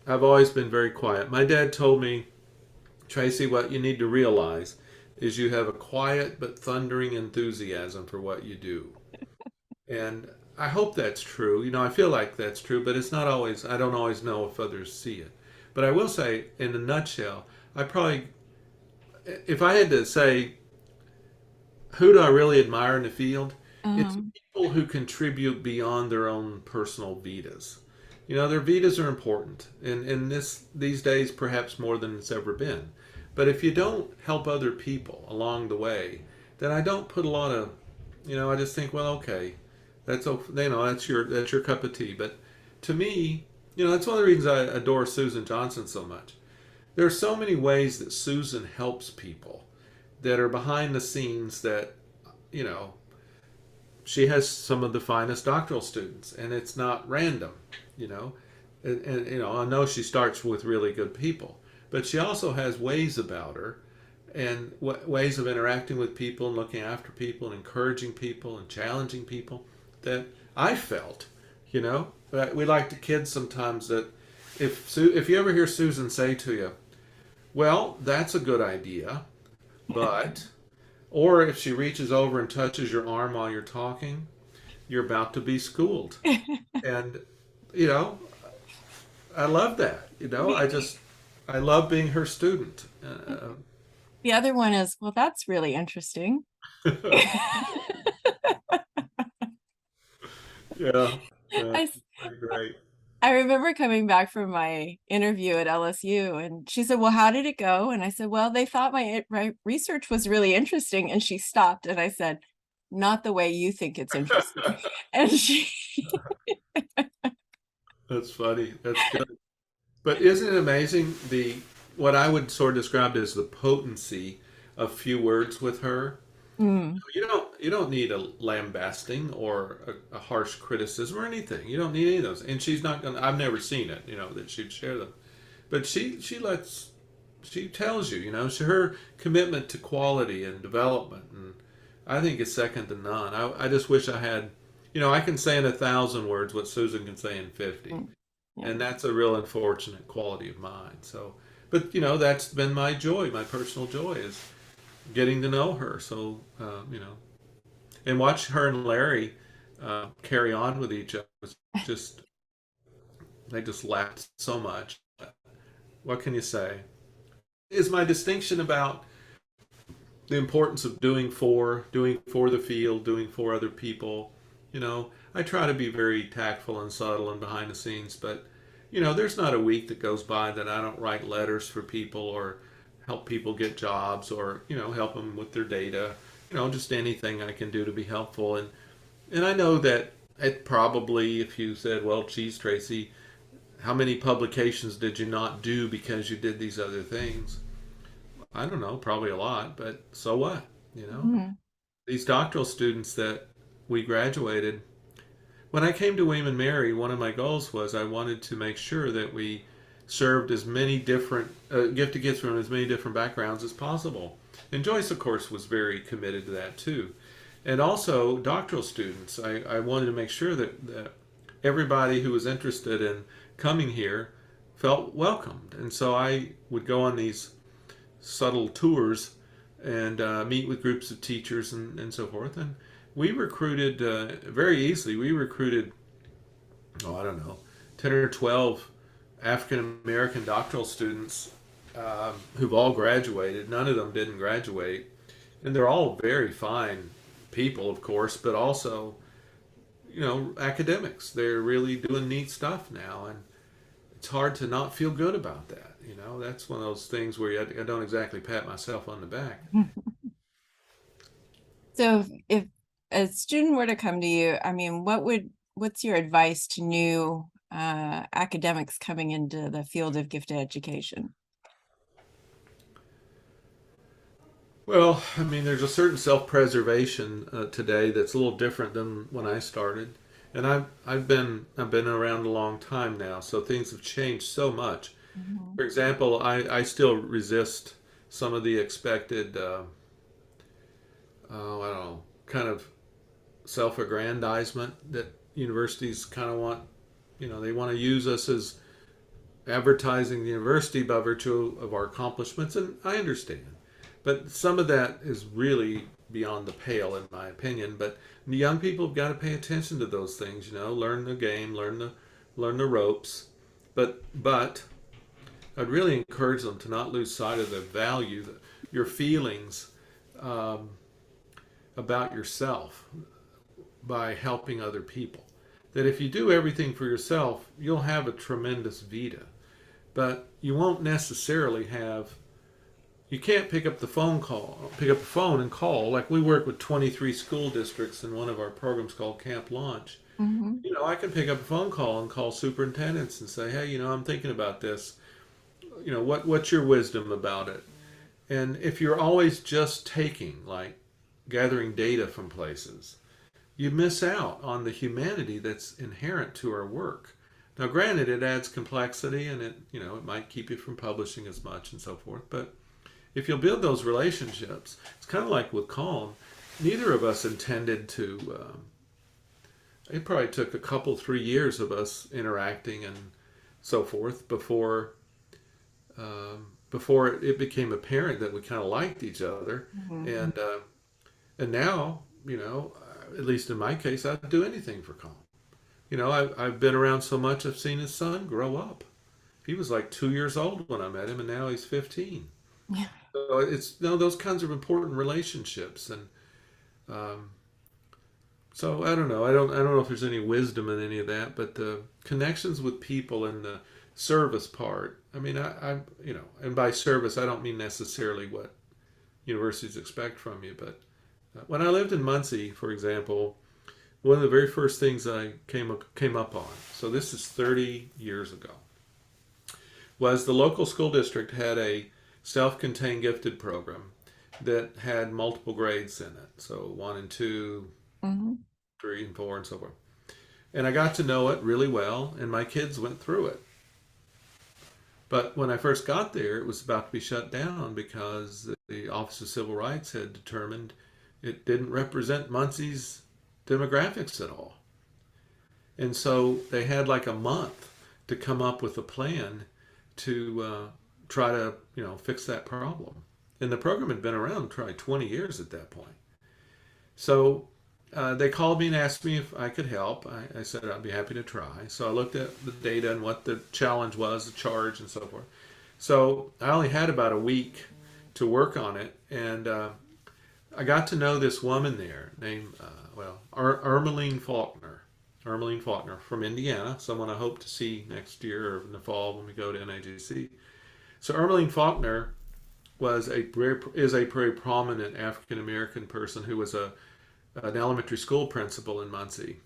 I've always been very quiet. My dad told me, Tracy, what you need to realize is you have a quiet but thundering enthusiasm for what you do. And I hope that's true. You know, I feel like that's true, but it's not always, I don't always know if others see it. But I will say, in a nutshell, I probably, if I had to say, who do I really admire in the field? It's Um, people who contribute beyond their own personal vidas. You know, their vidas are important, and in these days, perhaps more than it's ever been. But if you don't help other people along the way, then I don't put a lot of, you know, I just think, well, okay, that's your cup of tea. But to me, you know, that's one of the reasons I adore Susan Johnson so much. There are so many ways that Susan helps people that are behind the scenes that, you know, she has some of the finest doctoral students, and it's not random, you know. And you know, I know she starts with really good people, but she also has ways about her, and ways of interacting with people and looking after people and encouraging people and challenging people that I felt, you know. We like to kid sometimes that if you ever hear Susan say to you, "Well, that's a good idea," but or if she reaches over and touches your arm while you're talking, you're about to be schooled. And, you know, I love that. You know, the I love being her student. the other one is, well, that's really interesting. Yeah, I that's pretty great. I remember coming back from my interview at LSU, and she said, "Well, how did it go?" And I said, "Well, they thought my research was really interesting." And she stopped, and I said, "Not the way you think it's interesting." And she, That's funny. That's good. But isn't it amazing the what I would sort of describe as the potency of few words with her? mm, You don't need a lambasting or a harsh criticism or anything. You don't need any of those. And she's not gonna. I've never seen it. You know that she'd share them, but she tells you. You know, her commitment to quality and development, and I think is second to none. I just wish I had. You know, I can say in 1,000 words what Susan can say in 50, mm, yeah. and that's a real unfortunate quality of mine. So, but you know, that's been my joy, my personal joy is getting to know her. So, you know, and watch her and Larry carry on with each other. Was just they just laughed so much. What can you say? is my distinction about the importance of doing for the field, doing for other people. I try to be very tactful and subtle and behind the scenes, but there's not a week that goes by that I don't write letters for people or help people get jobs or help them with their data. Just anything I can do to be helpful. And I know that it probably, if you said, well, geez, Tracy, how many publications did you not do because you did these other things? I don't know, probably a lot, but so what? You know, Mhm. these doctoral students that we graduated, when I came to William and Mary, one of my goals was I wanted to make sure that we served as many different gifted kids from as many different backgrounds as possible. And Joyce, of course, was very committed to that too. And also doctoral students. I wanted to make sure that everybody who was interested in coming here felt welcomed. And so I would go on these subtle tours and meet with groups of teachers and so forth. And we recruited very easily. We recruited, oh, I don't know, 10 or 12 African American doctoral students who've all graduated. None of them didn't graduate. And they're all very fine people, of course, but also, academics. They're really doing neat stuff now. And it's hard to not feel good about that. That's one of those things where I don't exactly pat myself on the back. So if a student were to come to you, I mean, what's your advice to new academics coming into the field of gifted education? Well, I mean, there's a certain self-preservation today that's a little different than when I started, and I've been around a long time now, so things have changed so much. Mhm. For example, I still resist some of the expected, I don't know, kind of self-aggrandizement that universities kind of want. They want to use us as advertising the university by virtue of our accomplishments, and I understand. But some of that is really beyond the pale, in my opinion. But the young people have got to pay attention to those things. Learn the game, learn the ropes. But I'd really encourage them to not lose sight of the value, your feelings um, about yourself by helping other people. That if you do everything for yourself, you'll have a tremendous vita, but you won't necessarily have. You can't pick up the phone and call. Like we work with 23 school districts in one of our programs called Camp Launch. Mhm. I can pick up a phone call and call superintendents and say, hey, I'm thinking about this. What's your wisdom about it? And if you're always just taking, like gathering data from places, you miss out on the humanity that's inherent to our work. Now, granted, it adds complexity and it might keep you from publishing as much and so forth. But if you'll build those relationships, it's kind of like with Calm. Neither of us intended to. It probably took a couple, 3 years of us interacting and so forth before it became apparent that we kind of liked each other, Mhm. and now at least in my case, I'd do anything for Colin. I've been around so much. I've seen his son grow up. He was like 2 years old when I met him, and now he's 15. Yeah. So it's those kinds of important relationships, and um, so I don't know. I don't know if there's any wisdom in any of that, but the connections with people and the service part. I mean, and by service, I don't mean necessarily what universities expect from you, but when I lived in Muncie, for example, one of the very first things I came up on. So this is 30 years ago. Was the local school district had a self-contained gifted program that had multiple grades in it. So 1 and 2, Mhm. 3 and 4, and so forth. And I got to know it really well, and my kids went through it. But when I first got there, it was about to be shut down because the Office of Civil Rights had determined it didn't represent Muncie's demographics at all. And so they had like a month to come up with a plan to try to, fix that problem. And the program had been around probably 20 years at that point. So they called me and asked me if I could help. I said I'd be happy to try. So I looked at the data and what the challenge was, the charge, and so forth. So I only had about a week to work on it, and I got to know this woman there named, Ermeline Faulkner. Ermeline Faulkner from Indiana, someone I hope to see next year or in the fall when we go to NAGC. So Ermeline Faulkner is a very prominent African American person who was an elementary school principal in Muncie.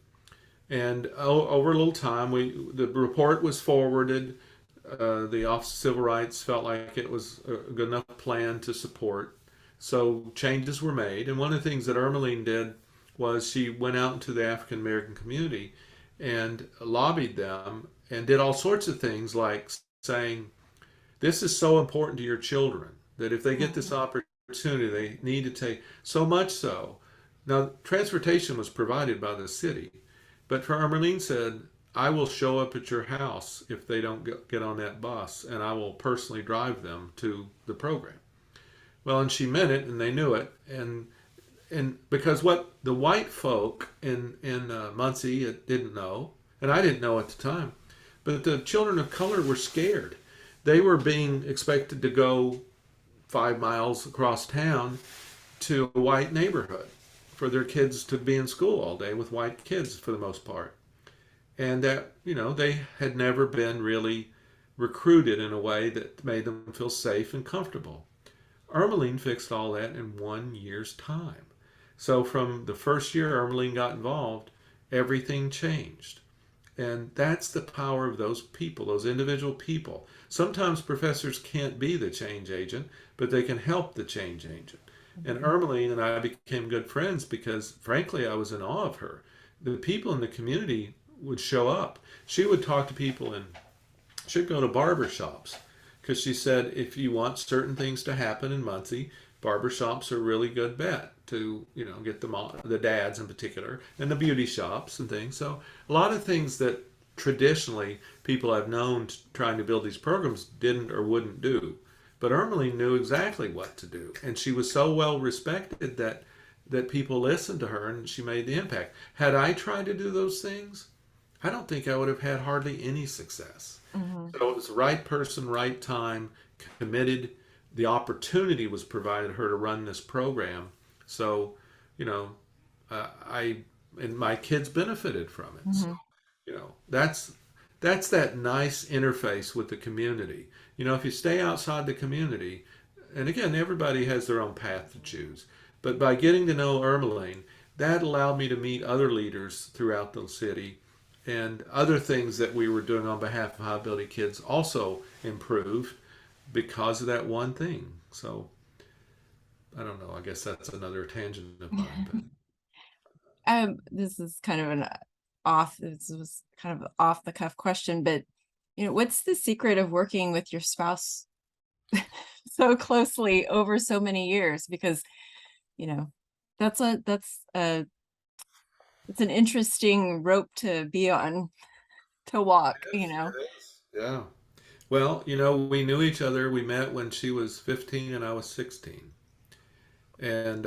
And over a little time, the report was forwarded. The Office of Civil Rights felt like it was a good enough plan to support. So changes were made. And one of the things that Ermeline did was she went out into the African American community and lobbied them and did all sorts of things like saying, this is so important to your children that if they get this Mhm. opportunity, they need to take so much so. Now, transportation was provided by the city, but for Ermeline said, I will show up at your house if they don't get on that bus, and I will personally drive them to the program. Well, and she meant it, and they knew it, and because what the white folk in Muncie didn't know, and I didn't know at the time, but the children of color were scared. They were being expected to go 5 miles across town to a white neighborhood for their kids to be in school all day with white kids for the most part. And that, they had never been really recruited in a way that made them feel safe and comfortable. Ermeline fixed all that in 1 year's time. So from the first year Ermeline got involved, everything changed. And that's the power of those people, those individual people. Sometimes professors can't be the change agent, but they can help the change agent. And Mhm. Ermeline and I became good friends because, frankly, I was in awe of her. The people in the community would show up. She would talk to people and she'd go to barber shops because she said if you want certain things to happen in Muncie, barber shops are a really good bet to get the dads in particular, and the beauty shops and things. So a lot of things that traditionally people I've known trying to build these programs didn't or wouldn't do, but Ermeline knew exactly what to do, and she was so well respected that people listened to her, and she made the impact. Had I tried to do those things, I don't think I would have had hardly any success. Mhm. So it was the right person, right time, committed. The opportunity was provided her to run this program. So, you know, I and my kids benefited from it. So, Mhm. that's that nice interface with the community. If you stay outside the community, and again, everybody has their own path to choose. But by getting to know Ermeline, that allowed me to meet other leaders throughout the city, and other things that we were doing on behalf of High Ability Kids also improved because of that one thing. So I don't know. I guess that's another tangent of mine. But This is kind of this was kind of off the cuff question, but what's the secret of working with your spouse so closely over so many years? Because, you know, that's it's an interesting rope to be on, to walk, it is. Yeah. Well, we knew each other. We met when she was 15 and I was 16, and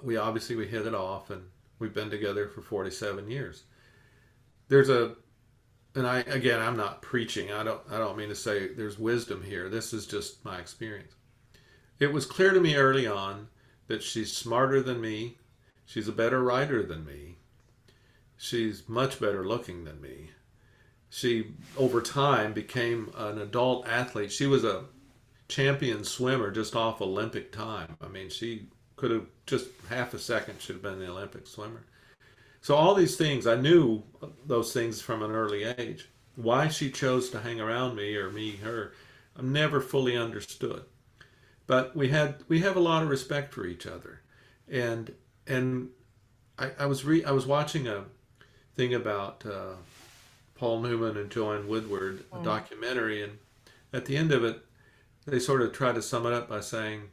we hit it off, and we've been together for 47 years. There's a and I'm not preaching. I don't mean to say there's wisdom here. This is just my experience. It was clear to me early on that she's smarter than me. She's a better writer than me. She's much better looking than me. She, over time, became an adult athlete. She was a champion swimmer just off Olympic time. I mean, she could have just half a second should have been the Olympic swimmer. So all these things, I knew those things from an early age. Why she chose to hang around me or me her, I've never fully understood. But we have a lot of respect for each other, and and I was watching a thing about Paul Newman and Joanne Woodward, a Mm. documentary, and at the end of it, they sort of try to sum it up by saying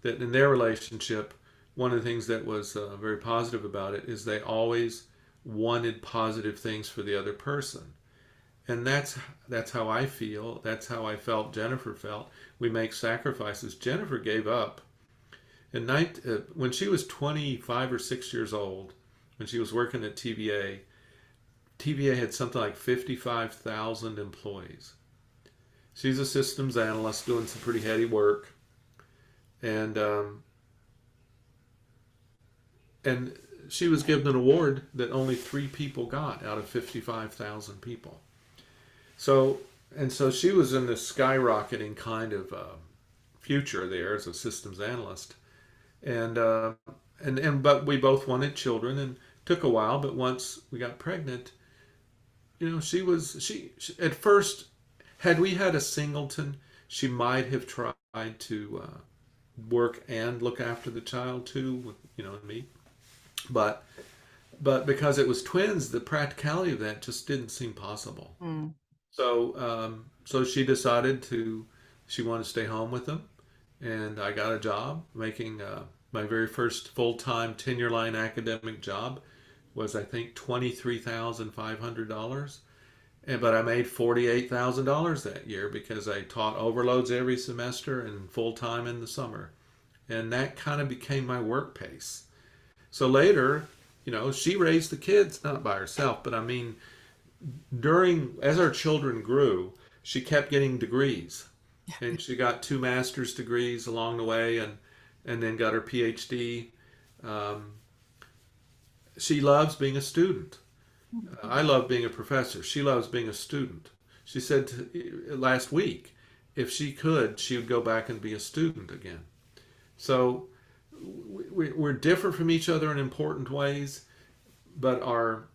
that in their relationship, one of the things that was very positive about it is they always wanted positive things for the other person. And that's how I feel. That's how I felt. Jennifer felt. We make sacrifices. Jennifer gave up. When she was 25 or 6 years old, when she was working at TVA had something like 55,000 employees. She's a systems analyst doing some pretty heady work, and and she was given an award that only 3 people got out of 55,000 people. So so she was in this skyrocketing kind of future there as a systems analyst, and but we both wanted children, and took a while. But once we got pregnant, she at first, had we had a singleton, she might have tried to work and look after the child too, with me. But because it was twins, the practicality of that just didn't seem possible. Mm. So she decided she wanted to stay home with them, and I got a job making my very first full time tenure line academic job was, I think, $23,500, and but I made $48,000 that year because I taught overloads every semester and full time in the summer, and that kind of became my work pace. So later, she raised the kids not by herself, but I mean, as our children grew, she kept getting degrees, and she got 2 master's degrees along the way, and then got her Ph.D. Um, she loves being a student. I love being a professor. She loves being a student. She said last week, if she could, she would go back and be a student again. So we're different from each other in important ways, but our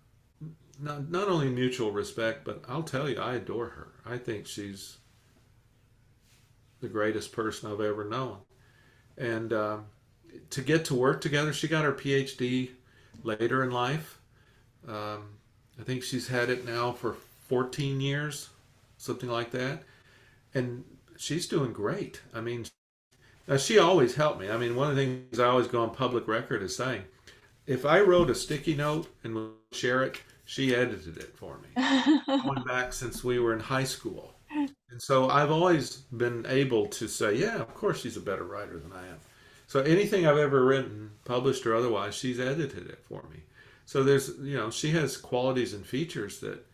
not only mutual respect, but I'll tell you, I adore her. I think she's the greatest person I've ever known. And to get to work together, she got her PhD later in life. Um, I think she's had it now for 14 years, something like that. And she's doing great. I mean, she always helped me. I mean, one of the things I always go on public record is saying, if I wrote a sticky note and would share it, she edited it for me, going back since we were in high school. And so I've always been able to say, yeah, of course she's a better writer than I am. So anything I've ever written, published or otherwise, she's edited it for me. So she has qualities and features that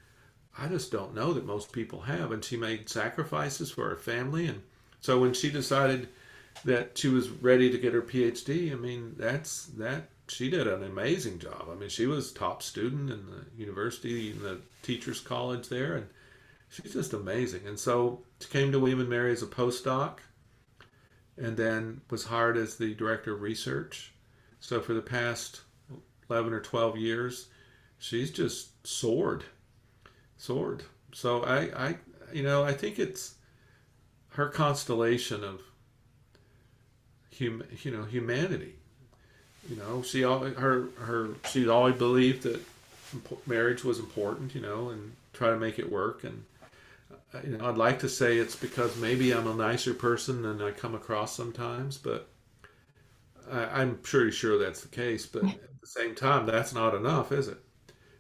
I just don't know that most people have. And she made sacrifices for her family. And so when she decided that she was ready to get her PhD, I mean, she did an amazing job. I mean, she was top student in the university, in the teachers college there, and she's just amazing. And so she came to William and Mary as a postdoc, and then was hired as the director of research. So for the past 11 or 12 years, she's just soared. So I think it's her constellation of humanity. She'd always believed that marriage was important, and try to make it work. And I'd like to say it's because maybe I'm a nicer person than I come across sometimes, but I'm pretty sure that's the case. But at the same time, that's not enough, is it?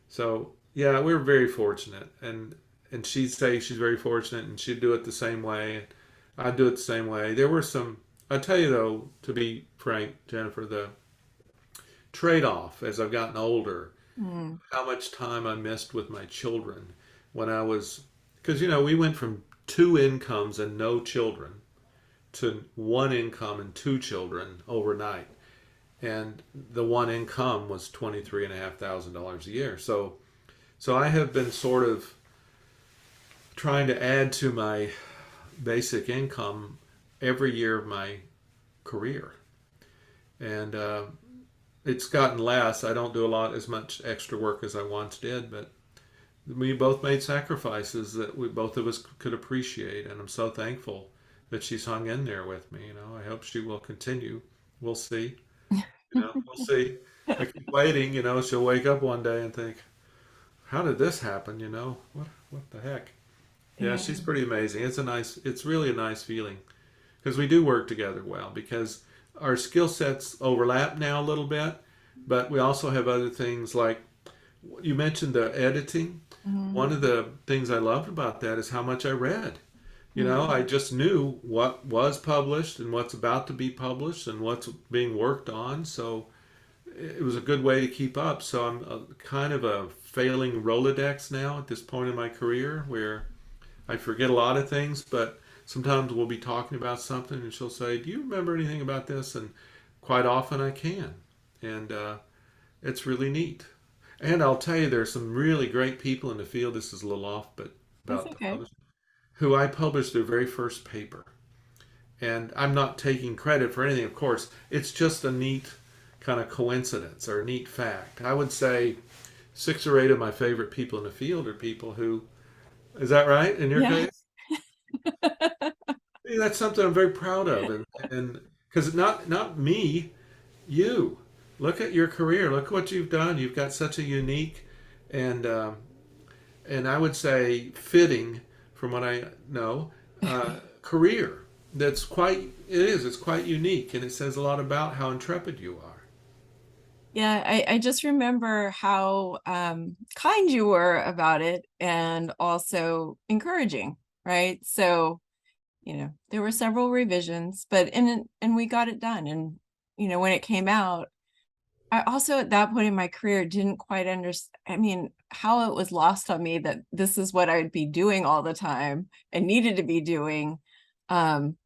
So yeah, we're very fortunate, and she'd say she's very fortunate, and she'd do it the same way. I'd do it the same way. There were some. I tell you though, to be frank, Jennifer, the trade-off as I've gotten older, Mm. how much time I missed with my children when I was, because we went from 2 incomes and no children to 1 income and 2 children overnight, and the 1 income was $23,500 a year. So I have been sort of trying to add to my basic income every year of my career, and it's gotten less. I don't do as much extra work as I once did, but we both made sacrifices that we both of us could appreciate, and I'm so thankful that she's hung in there with me. I hope she will continue. We'll see. We'll see. I keep waiting. She'll wake up one day and think, "How did this happen?" What the heck? Yeah, Yeah. she's pretty amazing. It's really a nice feeling because we do work together well because our skill sets overlap now a little bit, but we also have other things like you mentioned the editing. Mhm. One of the things I loved about that is how much I read. I Mhm. just knew what was published and what's about to be published and what's being worked on. So it was a good way to keep up. So I'm kind of a failing Rolodex now at this point in my career where I forget a lot of things, but sometimes we'll be talking about something and she'll say, "Do you remember anything about this?" And quite often I can. And it's really neat. And I'll tell you, there's some really great people in the field. This is a little off, but That's about the okay. publishing, who I published their very first paper. And I'm not taking credit for anything, of course. It's just a neat kind of coincidence or a neat fact. I would say 6 or 8 of my favorite people in the field are people who, is that right in your Yeah. case? Hey, that's something I'm very proud of, and because not me, you. Look at your career. Look what you've done. You've got such a unique and and I would say fitting, from what I know, career. That's quite. It is. It's quite unique, and it says a lot about how intrepid you are. Yeah, I just remember how kind you were about it and also encouraging, right? So, there were several revisions, but and we got it done. And when it came out, I also at that point in my career didn't quite understand, I mean, how it was lost on me that this is what I would be doing all the time and needed to be doing. Um,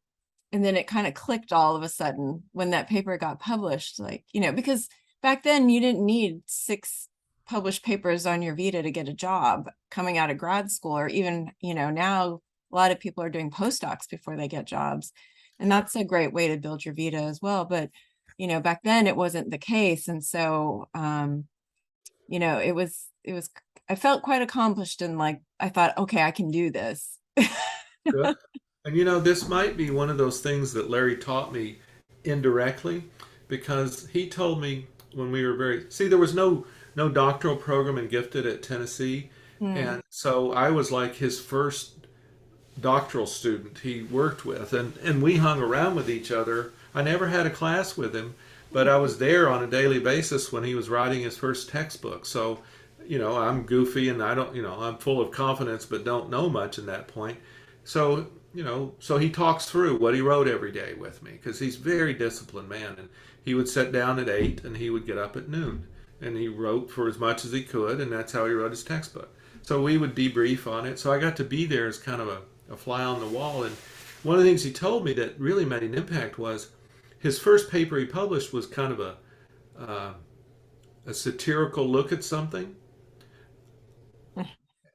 and then it kind of clicked all of a sudden when that paper got published, like, because back then you didn't need 6 published papers on your vita to get a job coming out of grad school, or even, now a lot of people are doing postdocs before they get jobs. And that's a great way to build your vita as well. But, back then it wasn't the case. And so, it was, I felt quite accomplished and like, I thought, okay, I can do this. Good. And this might be one of those things that Larry taught me indirectly, because he told me when we were there was no doctoral program in gifted at Tennessee, Hmm. and so I was like his first doctoral student he worked with, and we hung around with each other. I never had a class with him, but I was there on a daily basis when he was writing his first textbook. So, I'm goofy and I don't, I'm full of confidence but don't know much in that point. So, so he talks through what he wrote every day with me, because he's a very disciplined man, and he would sit down at 8 and he would get up at noon, and he wrote for as much as he could, and that's how he wrote his textbook. So we would debrief on it. So I got to be there as kind of a fly on the wall. And one of the things he told me that really made an impact was his first paper he published was kind of uh, a satirical look at something,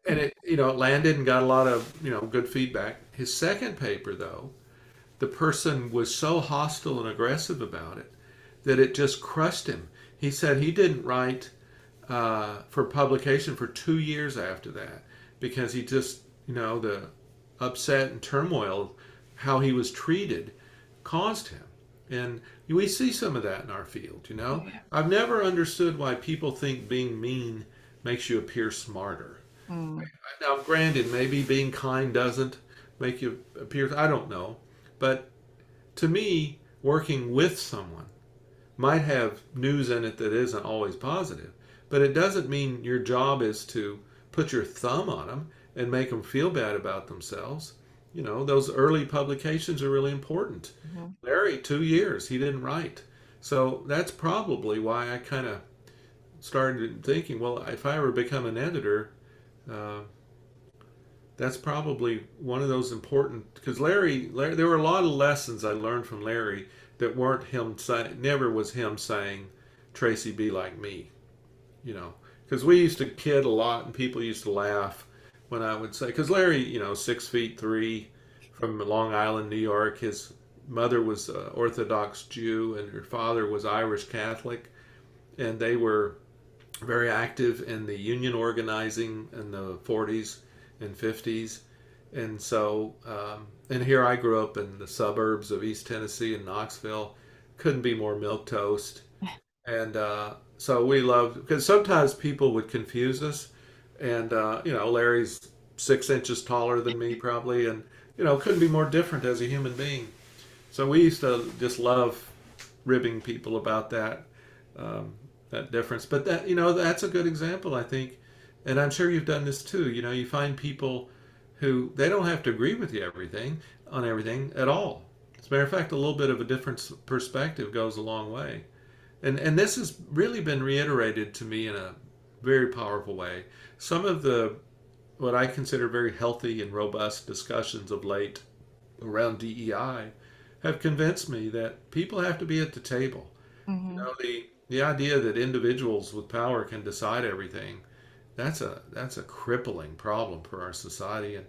and it landed and got a lot of good feedback. His second paper, though, the person was so hostile and aggressive about it that it just crushed him. He said he didn't write for publication for 2 years after that, because he just, the upset and turmoil, how he was treated, caused him. And we see some of that in our field, Oh, yeah. I've never understood why people think being mean makes you appear smarter. Mm. Now, granted, maybe being kind doesn't make you appear, I don't know. But to me, working with someone might have news in it that isn't always positive, but it doesn't mean your job is to put your thumb on them and make them feel bad about themselves. Those early publications are really important. Mhm. Larry, 2 years, he didn't write. So that's probably why I kind of started thinking, well, if I ever become an editor, uh, that's probably one of those important, because Larry, there were a lot of lessons I learned from Larry that weren't him saying, never was him saying, Tracy, be like me, because we used to kid a lot and people used to laugh when I would say, because Larry, 6'3" from Long Island, New York. His mother was Orthodox Jew and her father was Irish Catholic, and they were very active in the union organizing in the 40s and 50s. And so, and here I grew up in the suburbs of East Tennessee in Knoxville. Couldn't be more milk toast. And so we loved, because sometimes people would confuse us. And, Larry's 6 inches taller than me probably, and, couldn't be more different as a human being. So we used to just love ribbing people about um, that difference. But that's a good example, I think. And I'm sure you've done this too. You find people who they don't have to agree with you on everything at all. As a matter of fact, a little bit of a different perspective goes a long way. And this has really been reiterated to me in a very powerful way. Some of the what I consider very healthy and robust discussions of late around DEI have convinced me that people have to be at the table. You Hmm. know, the idea that individuals with power can decide everything, that's a crippling problem for our society. And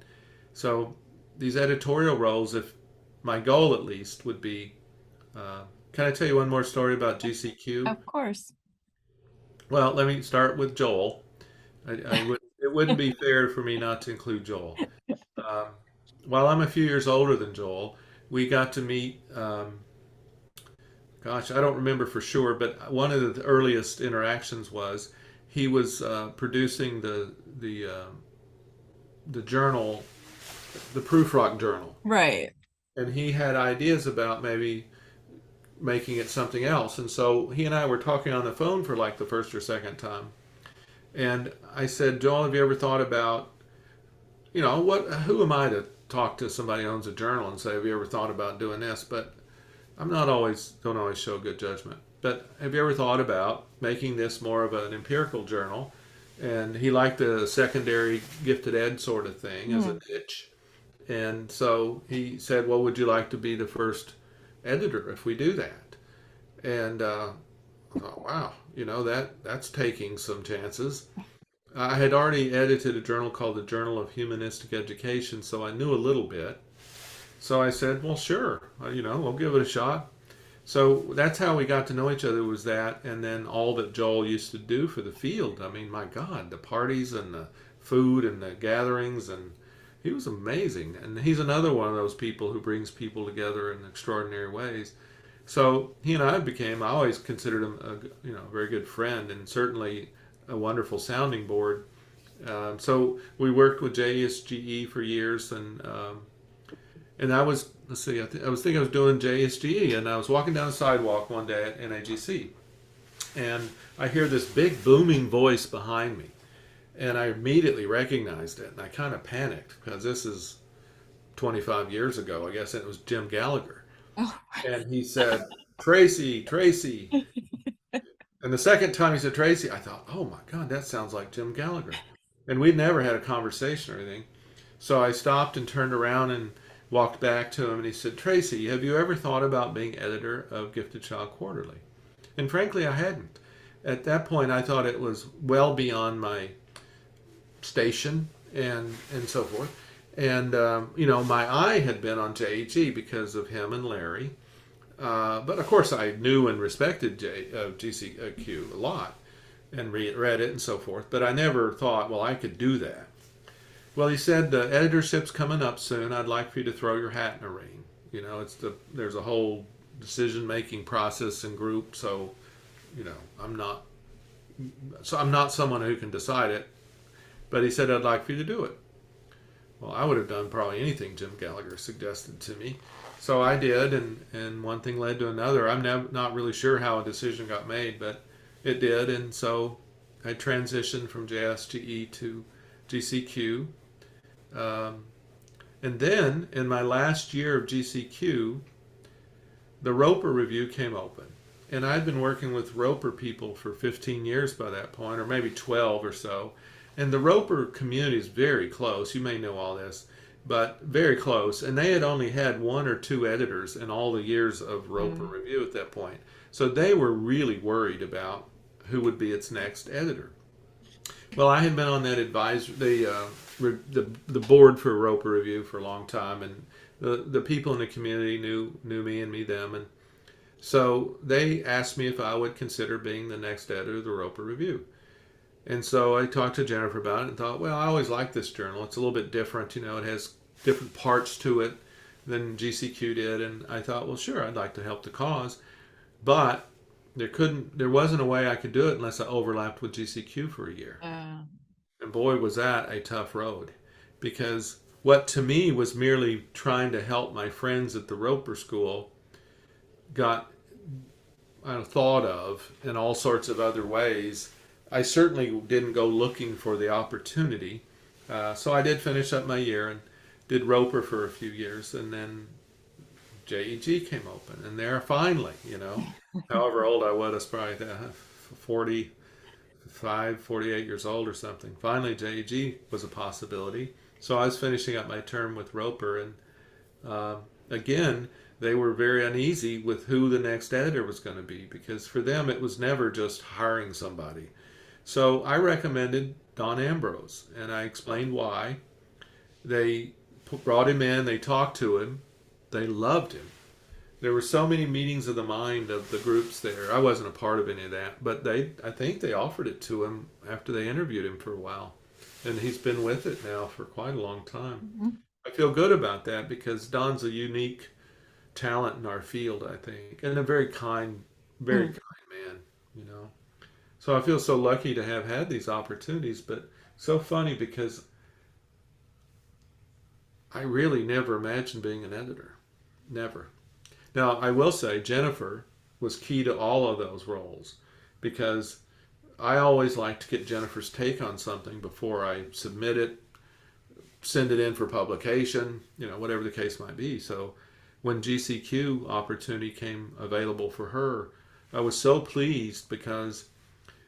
so these editorial roles, if my goal at least would be, can I tell you one more story about GCQ? Of course. Well, let me start with Joel. It wouldn't be fair for me not to include Joel. Um, while I'm a few years older than Joel, we got to meet. Gosh, I don't remember for sure, but one of the earliest interactions was he was producing the journal, the Proof Rock Journal, Right. and he had ideas about maybe making it something else. And so he and I were talking on the phone for like the first or second time, and I said, Joel, have you ever thought about, what? Who am I to talk to somebody who owns a journal and say, have you ever thought about doing this? But don't always show good judgment. But have you ever thought about making this more of an empirical journal? And he liked the secondary gifted ed sort of thing as a Hmm. niche. And so he said, well, would you like to be the first editor if we do that? And I thought, wow, that's taking some chances. I had already edited a journal called the Journal of Humanistic Education, so I knew a little bit. So I said, well, sure, we'll give it a shot. So that's how we got to know each other, was that, and then all that Joel used to do for the field. I mean, my God, the parties and the food and the gatherings, and he was amazing. And he's another one of those people who brings people together in extraordinary ways. So he and I always considered him a very good friend, and certainly a wonderful sounding board. So we worked with JSGE for years, and I was, let's see, I was thinking I was doing JSGE, and I was walking down the sidewalk one day at NAGC, and I hear this big booming voice behind me, and I immediately recognized it, and I kind of panicked because this is 25 years ago, I guess, and it was Jim Gallagher, Oh. and he said, "Tracy, Tracy." And the second time he said Tracy, I thought, "Oh my God, that sounds like Jim Gallagher," and we'd never had a conversation or anything. So I stopped and turned around and walked back to him, and he said, Tracy, have you ever thought about being editor of Gifted Child Quarterly? And frankly, I hadn't. At that point, I thought it was well beyond my station and so forth. And, my eye had been on JEG because of him and Larry. But of course, I knew and respected GCQ a lot and read it and so forth. But I never thought, well, I could do that. Well, he said the editorship's coming up soon. I'd like for you to throw your hat in a ring. There's a whole decision making process and group. You know, I'm not I'm not someone who can decide it. But he said I'd like for you to do it. Well, I would have done probably anything Jim Gallagher suggested to me. So I did, and one thing led to another. I'm not really sure how a decision got made, but it did. And so I transitioned from JSGE to GCQ. Um, And then in my last year of GCQ, the Roper Review came open. And I'd been working with Roper people for 15 years by that point, or maybe 12 or so. And the Roper community is very close. You may know all this, but very close. And they had only had one or two editors in all the years of Roper Mm. Review at that point. So they were really worried about who would be its next editor. Well, I had been on that the board for Roper Review for a long time, and the people in the community knew me and me them, and so they asked me if I would consider being the next editor of the Roper Review. And so I talked to Jennifer about it and thought, well, I always liked this journal. It's a little bit different, it has different parts to it than GCQ did, and I thought, well, sure, I'd like to help the cause, but there wasn't a way I could do it unless I overlapped with GCQ for a year. Uh, And boy, was that a tough road, because what to me was merely trying to help my friends at the Roper School got thought of in all sorts of other ways. I certainly didn't go looking for the opportunity. So I did finish up my year and did Roper for a few years, and then JEG came open, and there finally, however old I was probably 40, 48 years old or something. Finally, JEG was a possibility. So I was finishing up my term with Roper, and uh, again, they were very uneasy with who the next editor was going to be because for them it was never just hiring somebody. So I recommended Don Ambrose, and I explained why. They brought him in, they talked to him, they loved him. There were so many meetings of the mind of the groups there. I wasn't a part of any of that, but I think they offered it to him after they interviewed him for a while, and he's been with it now for quite a long time. Mhm. I feel good about that because Don's a unique talent in our field, I think, and a very Mm. kind man, you know. So I feel so lucky to have had these opportunities, but so funny because I really never imagined being an editor. Never. Now, I will say Jennifer was key to all of those roles because I always like to get Jennifer's take on something before I submit it, send it in for publication, whatever the case might be. So when GCQ opportunity came available for her, I was so pleased because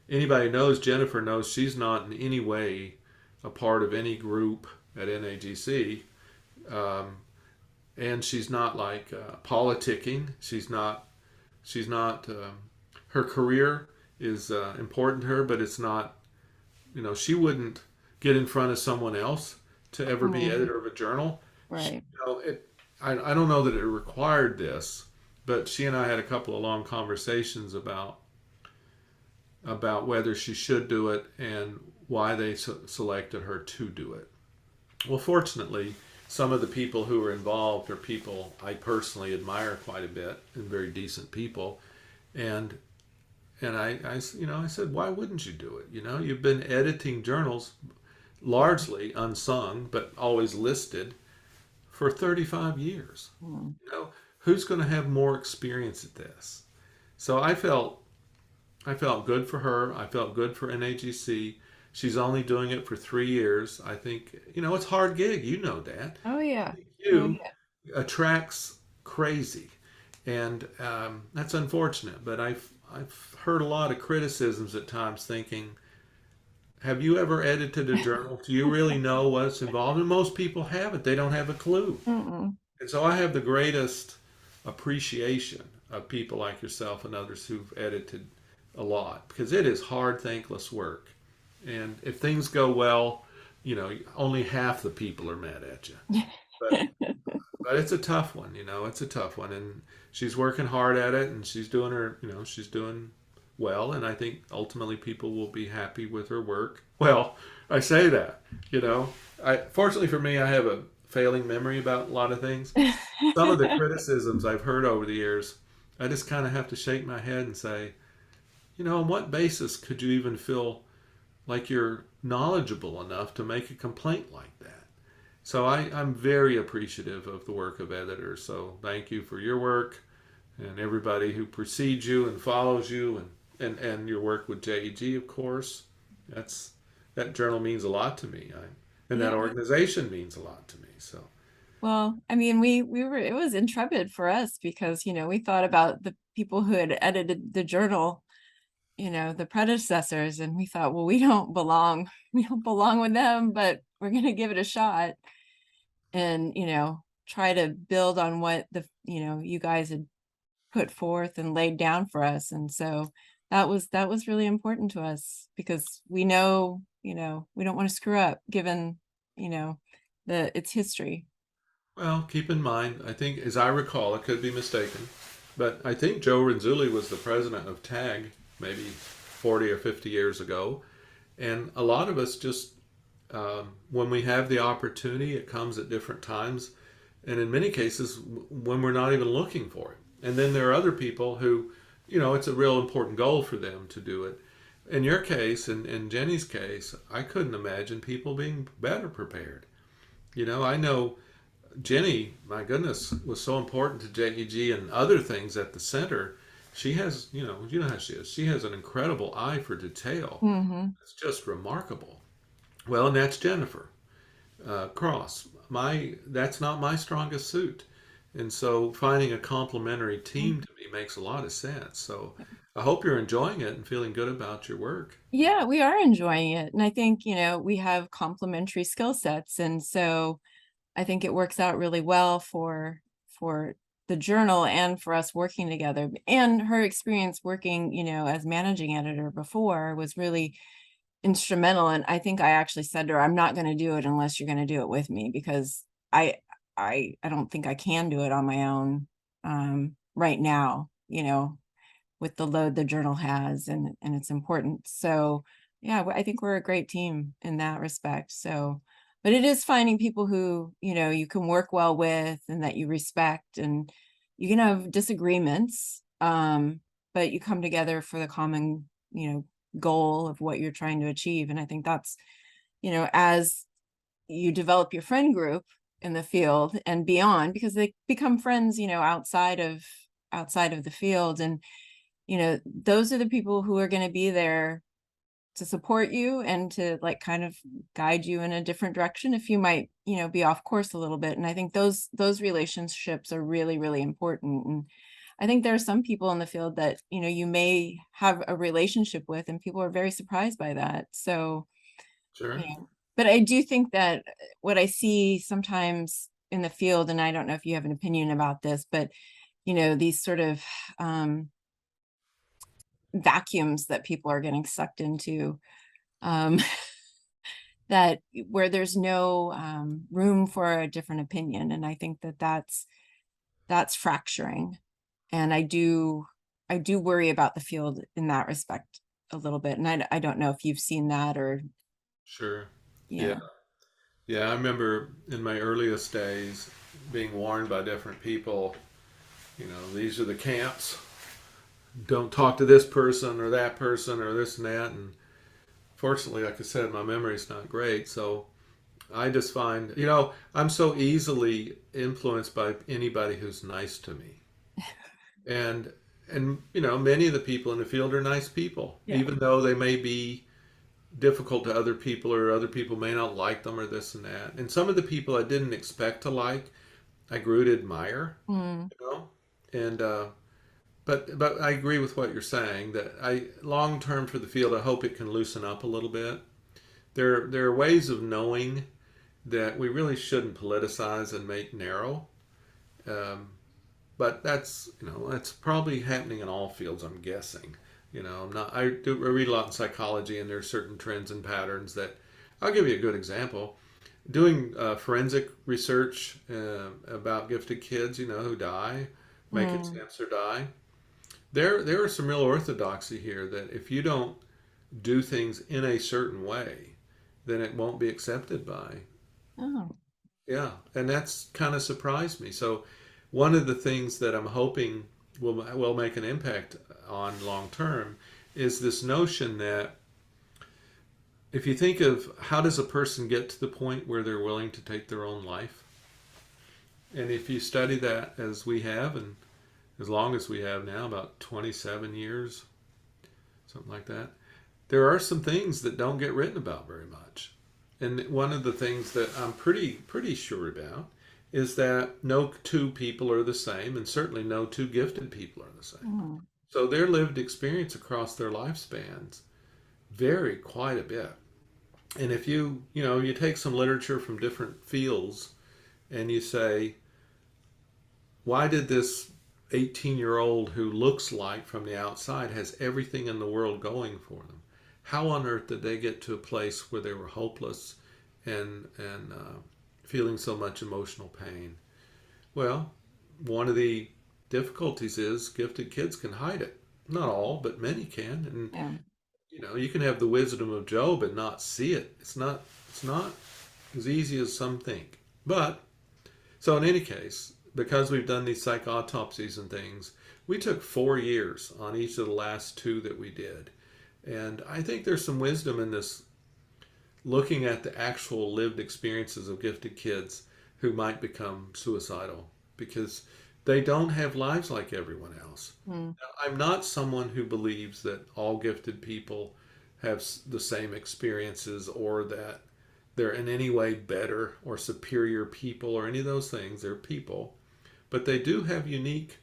anybody knows Jennifer knows she's not in any way a part of any group at NAGC. Um, and she's not like politicking. She's not. She's not. Her career is important to her, but it's not. She wouldn't get in front of someone else to ever be Mm. editor of a journal. Right. I don't know that it required this, but she and I had a couple of long conversations about whether she should do it and why they selected her to do it. Well, fortunately, some of the people who are involved are people I personally admire quite a bit and very decent people. And I said, why wouldn't you do it? You've been editing journals largely unsung, but always listed for 35 years. Mm. Who's going to have more experience at this? So I felt good for her. I felt good for NAGC. She's only doing it for 3 years. I think, it's a hard gig. You know that. Oh yeah. Oh You yeah. attracts crazy. And that's unfortunate. But I've heard a lot of criticisms at times thinking, have you ever edited a journal? Do you really know what's involved? And most people haven't. They don't have a clue. Mm-mm. And so I have the greatest appreciation of people like yourself and others who've edited a lot because it is hard, thankless work. And if things go well, only half the people are mad at you. But it's a tough one, it's a tough one. And she's working hard at it and she's doing well. And I think ultimately people will be happy with her work. Well, I say that, fortunately for me, I have a failing memory about a lot of things. Some of the criticisms I've heard over the years, I just kind of have to shake my head and say, on what basis could you even feel like you're knowledgeable enough to make a complaint like that? So I'm very appreciative of the work of editors. So thank you for your work and everybody who precedes you and follows you and your work with JEG, of course. That journal means a lot to me. And that Yeah. organization means a lot to me. So Well, I mean, we were, it was intrepid for us because, we thought about the people who had edited the journal, the predecessors, and we thought, well, we don't belong. We don't belong with them, but we're going to give it a shot and, try to build on what you guys had put forth and laid down for us. And so that was really important to us because we know, we don't want to screw up given, its history. well, keep in mind, I think, as I recall, I could be mistaken, but I think Joe Renzulli was the president of TAG maybe 40 or 50 years ago. And a lot of us just, when we have the opportunity, it comes at different times. And in many cases, when we're not even looking for it. And then there are other people who, it's a real important goal for them to do it. In your case, and in Jenny's case, I couldn't imagine people being better prepared. I know Jenny, my goodness, was so important to JEG and other things at the center. She has, you know how she is. She has an incredible eye for detail. Hmm. It's just remarkable. Well, and that's Jennifer Cross. That's not my strongest suit, and so finding a complementary team to me makes a lot of sense. So I hope you're enjoying it and feeling good about your work. Yeah, we are enjoying it. And I think, we have complementary skill sets. And so I think it works out really well for the journal and for us working together. And her experience working, as managing editor before was really instrumental. And I think I actually said to her, I'm not going to do it unless you're going to do it with me, because I I don't think I can do it on my own right now, with the load the journal has, and it's important. So yeah, I think we're a great team in that respect. So, but it is finding people who, you can work well with and that you respect, and you can have disagreements, but you come together for the common, goal of what you're trying to achieve. And I think that's, as you develop your friend group in the field and beyond, because they become friends, outside of the field. And those are the people who are going to be there to support you and to like kind of guide you in a different direction if you might, be off course a little bit. And I think those relationships are really, really important. And I think there are some people in the field that, you may have a relationship with, and people are very surprised by that. So, Sure. but I do think that what I see sometimes in the field, and I don't know if you have an opinion about this, but these sort of vacuums that people are getting sucked into, um, that where there's no room for a different opinion. And I think that that's fracturing. And I do worry about the field in that respect a little bit. And I don't know if you've seen that or, Sure. Yeah. yeah. Yeah. I remember in my earliest days being warned by different people, these are the camps. Don't talk to this person or that person or this and that. And fortunately, like I said, my memory's not great. So I just find, I'm so easily influenced by anybody who's nice to me. And many of the people in the field are nice people, Yeah. even though they may be difficult to other people or other people may not like them or this and that. And some of the people I didn't expect to like, I grew to admire, Mm. you know. And but I agree with what you're saying that I long term for the field, I hope it can loosen up a little bit. There are ways of knowing that we really shouldn't politicize and make narrow. Um, but that's probably happening in all fields. I'm guessing. I'm not. I read a lot in psychology, and there are certain trends and patterns that. I'll give you a good example. Doing forensic research about gifted kids, who die, make Mm. attempts or die. There are some real orthodoxy here that if you don't do things in a certain way, then it won't be accepted by. Oh. Yeah, and that's kind of surprised me. So, one of the things that I'm hoping will make an impact on long term is this notion that if you think of how does a person get to the point where they're willing to take their own life, and if you study that as we have, and as long as we have now, about 27 years, something like that, there are some things that don't get written about very much. And one of the things that I'm pretty sure about is that no two people are the same, and certainly no two gifted people are the same. Mm. So their lived experience across their lifespans vary quite a bit. And if you take some literature from different fields and you say, why did this 18-year-old who looks like from the outside has everything in the world going for them? How on earth did they get to a place where they were hopeless and feeling so much emotional pain? Well, one of the difficulties is gifted kids can hide it. Not all, but many can. And Yeah. you can have the wisdom of Job and not see it. It's not as easy as some think. But so in any case, because we've done these psych autopsies and things, we took 4 years on each of the last two that we did. And I think there's some wisdom in this looking at the actual lived experiences of gifted kids who might become suicidal because they don't have lives like everyone else. Mm. Now, I'm not someone who believes that all gifted people have the same experiences or that they're in any way better or superior people or any of those things. They're people, but they do have unique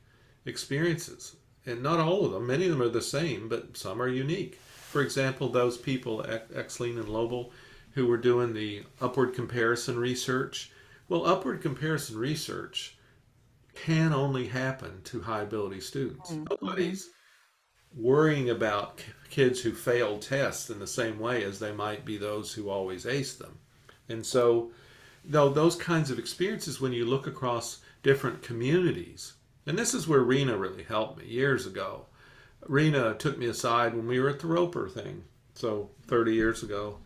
experiences. And not all of them, many of them are the same, but some are unique. For example, those people, Exline and Lobel, who were doing the upward comparison research. Well, upward comparison research can only happen to high ability students. Mm-hmm. Nobody's worrying about kids who fail tests in the same way as they might be those who always ace them. And so, though those kinds of experiences, when you look across different communities, and this is where Rena really helped me years ago. Rena took me aside when we were at the Roper thing, so 30 years ago,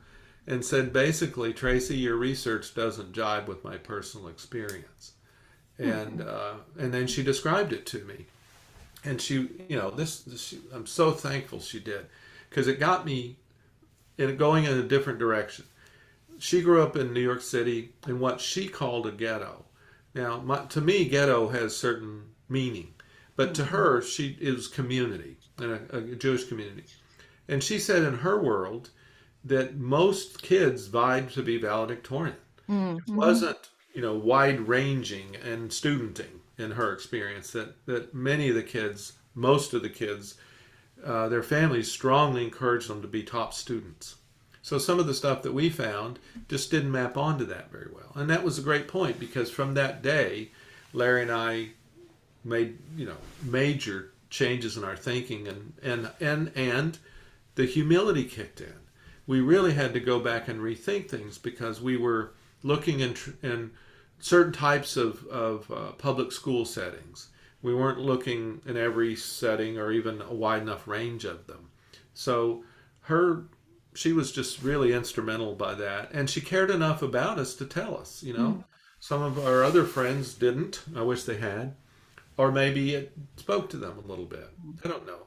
and said, basically, Tracy, your research doesn't jibe with my personal experience. And then she described it to me. And she, I'm so thankful she did, because it got me going in a different direction. She grew up in New York City in what she called a ghetto. Now, to me, ghetto has certain meaning, but to her, it was community, and a Jewish community. And she said in her world that most kids vied to be valedictorian. It Mm-hmm. wasn't, wide ranging and studenting in her experience. That many of the kids, most of the kids, their families strongly encouraged them to be top students. So some of the stuff that we found just didn't map onto that very well. And that was a great point, because from that day, Larry and I made, major changes in our thinking, and the humility kicked in. We really had to go back and rethink things, because we were looking in certain types of public school settings. We weren't looking in every setting or even a wide enough range of them. So she was just really instrumental by that, and she cared enough about us to tell us. Some of our other friends didn't. I wish they had, or maybe it spoke to them a little bit. I don't know,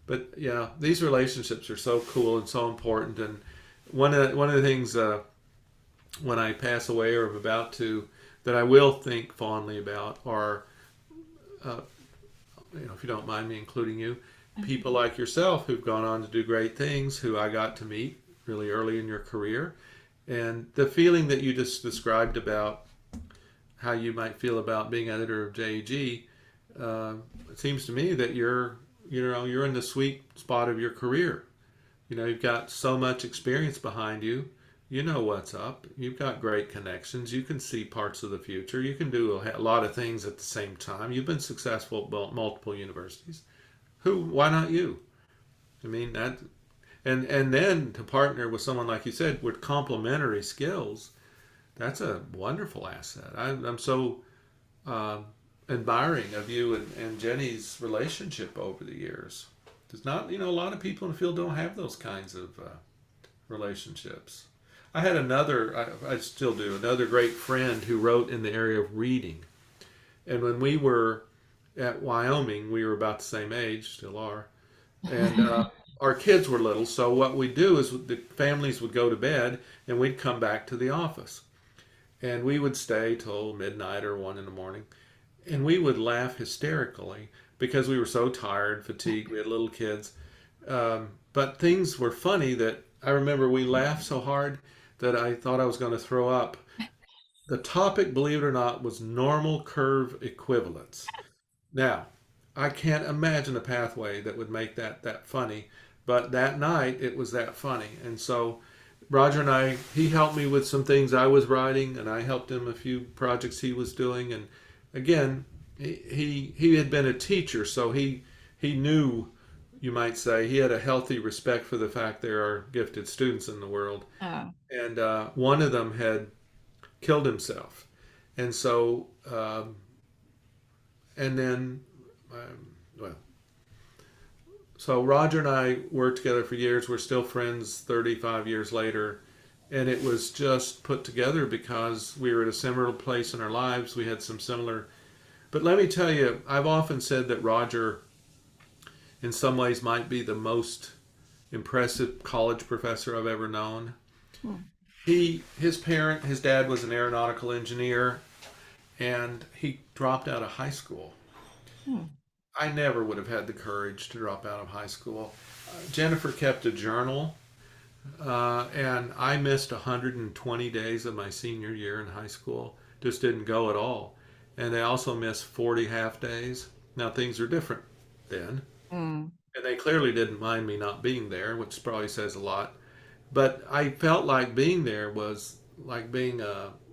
but yeah, these relationships are so cool and so important. And one of the things, when I pass away or am about to, that I will think fondly about are, uh, if you don't mind me including you, people like yourself who've gone on to do great things, who I got to meet really early in your career. And the feeling that you just described about how you might feel about being editor of JEG, it seems to me that you're in the sweet spot of your career. You've got so much experience behind you. You know what's up. You've got great connections. You can see parts of the future. You can do a lot of things at the same time. You've been successful at multiple universities. Why not you? I mean, and then to partner with someone, like you said, with complementary skills, that's a wonderful asset. I'm so admiring of you and Jenny's relationship over the years. There's not, a lot of people in the field don't have those kinds of relationships. I had I still do, another great friend who wrote in the area of reading. And when we were at Wyoming, we were about the same age, still are. And our kids were little, so what we'd do is the families would go to bed and we'd come back to the office. And we would stay till midnight or 1 in the morning. And we would laugh hysterically because we were so tired, fatigued. We had little kids. But things were funny that I remember we laughed so hard that I thought I was going to throw up. The topic, believe it or not, was normal curve equivalence. Now, I can't imagine a pathway that would make that funny, but that night it was that funny. And so Roger and he helped me with some things I was writing, and I helped him a few projects he was doing. And again, he had been a teacher, so he knew, you might say, he had a healthy respect for the fact there are gifted students in the world. Oh. And one of them had killed himself. And so, and then, well, so Roger and I worked together for years. We're still friends 35 years later. And it was just put together because we were at a similar place in our lives. We had some similar. But let me tell you, I've often said that Roger, in some ways, might be the most impressive college professor I've ever known. Hmm. His dad was an aeronautical engineer, and he dropped out of high school. Hmm. I never would have had the courage to drop out of high school. Jennifer kept a journal, and I missed 120 days of my senior year in high school. Just didn't go at all. And they also missed 40 half days. Now things are different then, Mm, and they clearly didn't mind me not being there, which probably says a lot. But I felt like being there was like being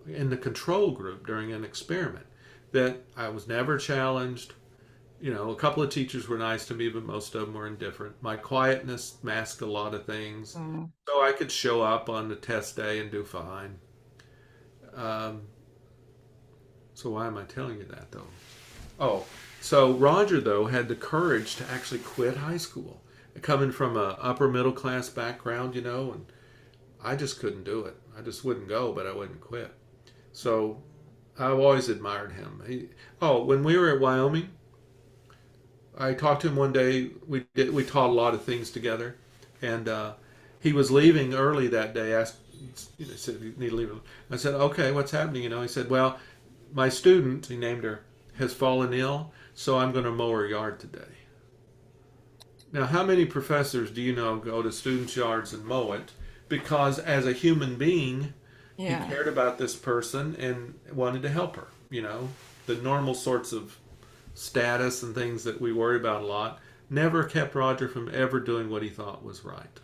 in the control group during an experiment. That I was never challenged. You know, a couple of teachers were nice to me, but most of them were indifferent. My quietness masked a lot of things, mm, so I could show up on the test day and do fine. Um, so why am I telling you that though? Oh, so Roger though had the courage to actually quit high school, coming from a upper middle class background, you know, and I just couldn't do it. I just wouldn't go, but I wouldn't quit. So I've always admired him. When we were at Wyoming, I talked to him one day. We taught a lot of things together, and he was leaving early that day. Asked, said you need to leave. I said, okay, what's happening? You know, he said, well, my student, he named her, has fallen ill, so I'm going to mow her yard today. Now, how many professors do you know go to students' yards and mow it because, as a human being, he yeah. cared about this person and wanted to help her? You know, the normal sorts of status and things that we worry about a lot never kept Roger from ever doing what he thought was right.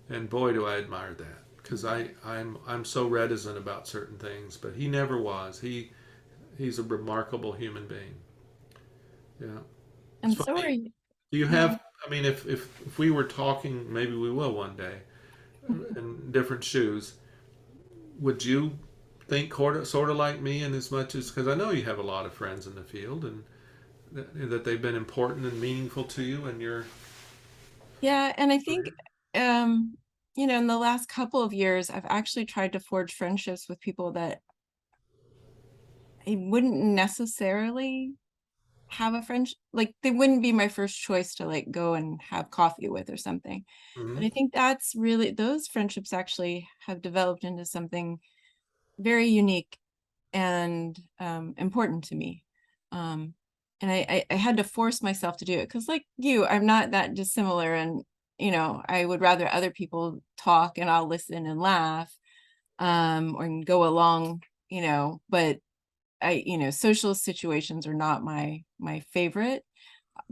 And boy, do I admire that because I'm so reticent about certain things, but he never was. He's a remarkable human being. Yeah, it's And so are funny. you. Do you Yeah. have? I mean, if we were talking, maybe we will one day in different shoes. Would you think sort of like me, in as much as because I know you have a lot of friends in the field and that they've been important and meaningful to you and your Yeah, and I think, career? um, in the last couple of years, I've actually tried to forge friendships with people that I wouldn't necessarily have a friendship, like they wouldn't be my first choice to like go and have coffee with or something. But Hmm. I think that's really, those friendships actually have developed into something very unique and important to me. Um, and I had to force myself to do it because, like you, I'm not that dissimilar. And, I would rather other people talk and I'll listen and laugh, or go along, but social situations are not my favorite,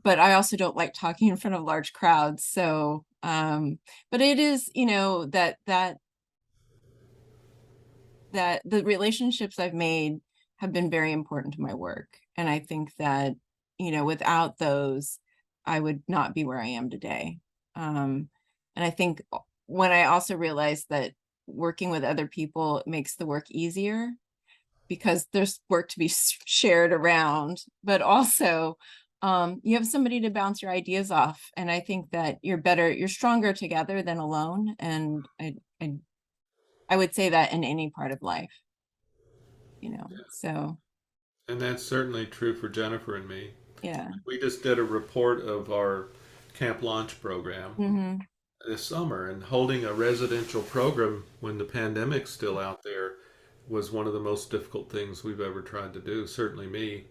but I also don't like talking in front of large crowds. So, but it is, that the relationships I've made have been very important to my work. And I think that, without those, I would not be where I am today. And I think when I also realized that working with other people makes the work easier because there's work to be shared around, but also you have somebody to bounce your ideas off. And I think that you're stronger together than alone. And I would say that in any part of life, so And that's certainly true for Jennifer and me. yeah. We just did a report of our camp launch program Hmm. this summer, and holding a residential program when the pandemic's still out there was one of the most difficult things we've ever tried to do, certainly me.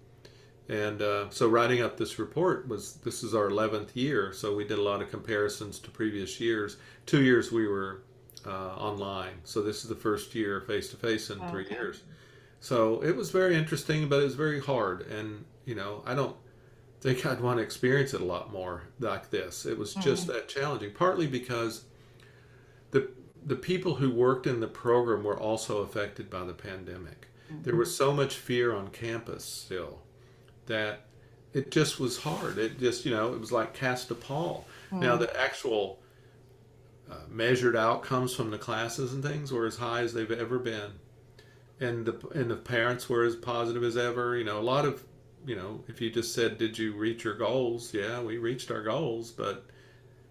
And so writing up this report this is our 11th year, so we did a lot of comparisons to previous years. 2 years we were online, so this is the first year face to face in three Okay. years. So it was very interesting, but it was very hard. And, I don't think I'd want to experience it a lot more like this. It was just Mm-hmm. that challenging, partly because the the people who worked in the program were also affected by the pandemic. There was so much fear on campus still that it just was hard. It just, it was like cast a pall. Now, Mm-hmm. the actual measured outcomes from the classes and things were as high as they've ever been, and the parents were as positive as ever. A lot of, if you just said, "Did you reach your goals?" Yeah, we reached our goals, but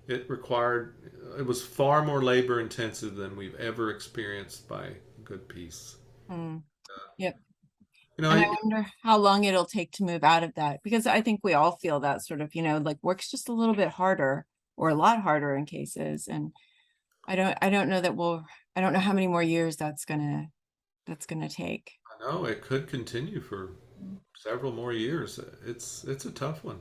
it was far more labor intensive than we've ever experienced by a good piece. Mm-hmm. Yep. You know, And I I, wonder how long it'll take to move out of that, because I think we all feel that sort of, like work's just a little bit harder or a lot harder in cases. And I don't know that I don't know how many more years that's gonna take. I know it could continue for several more years. It's a tough one.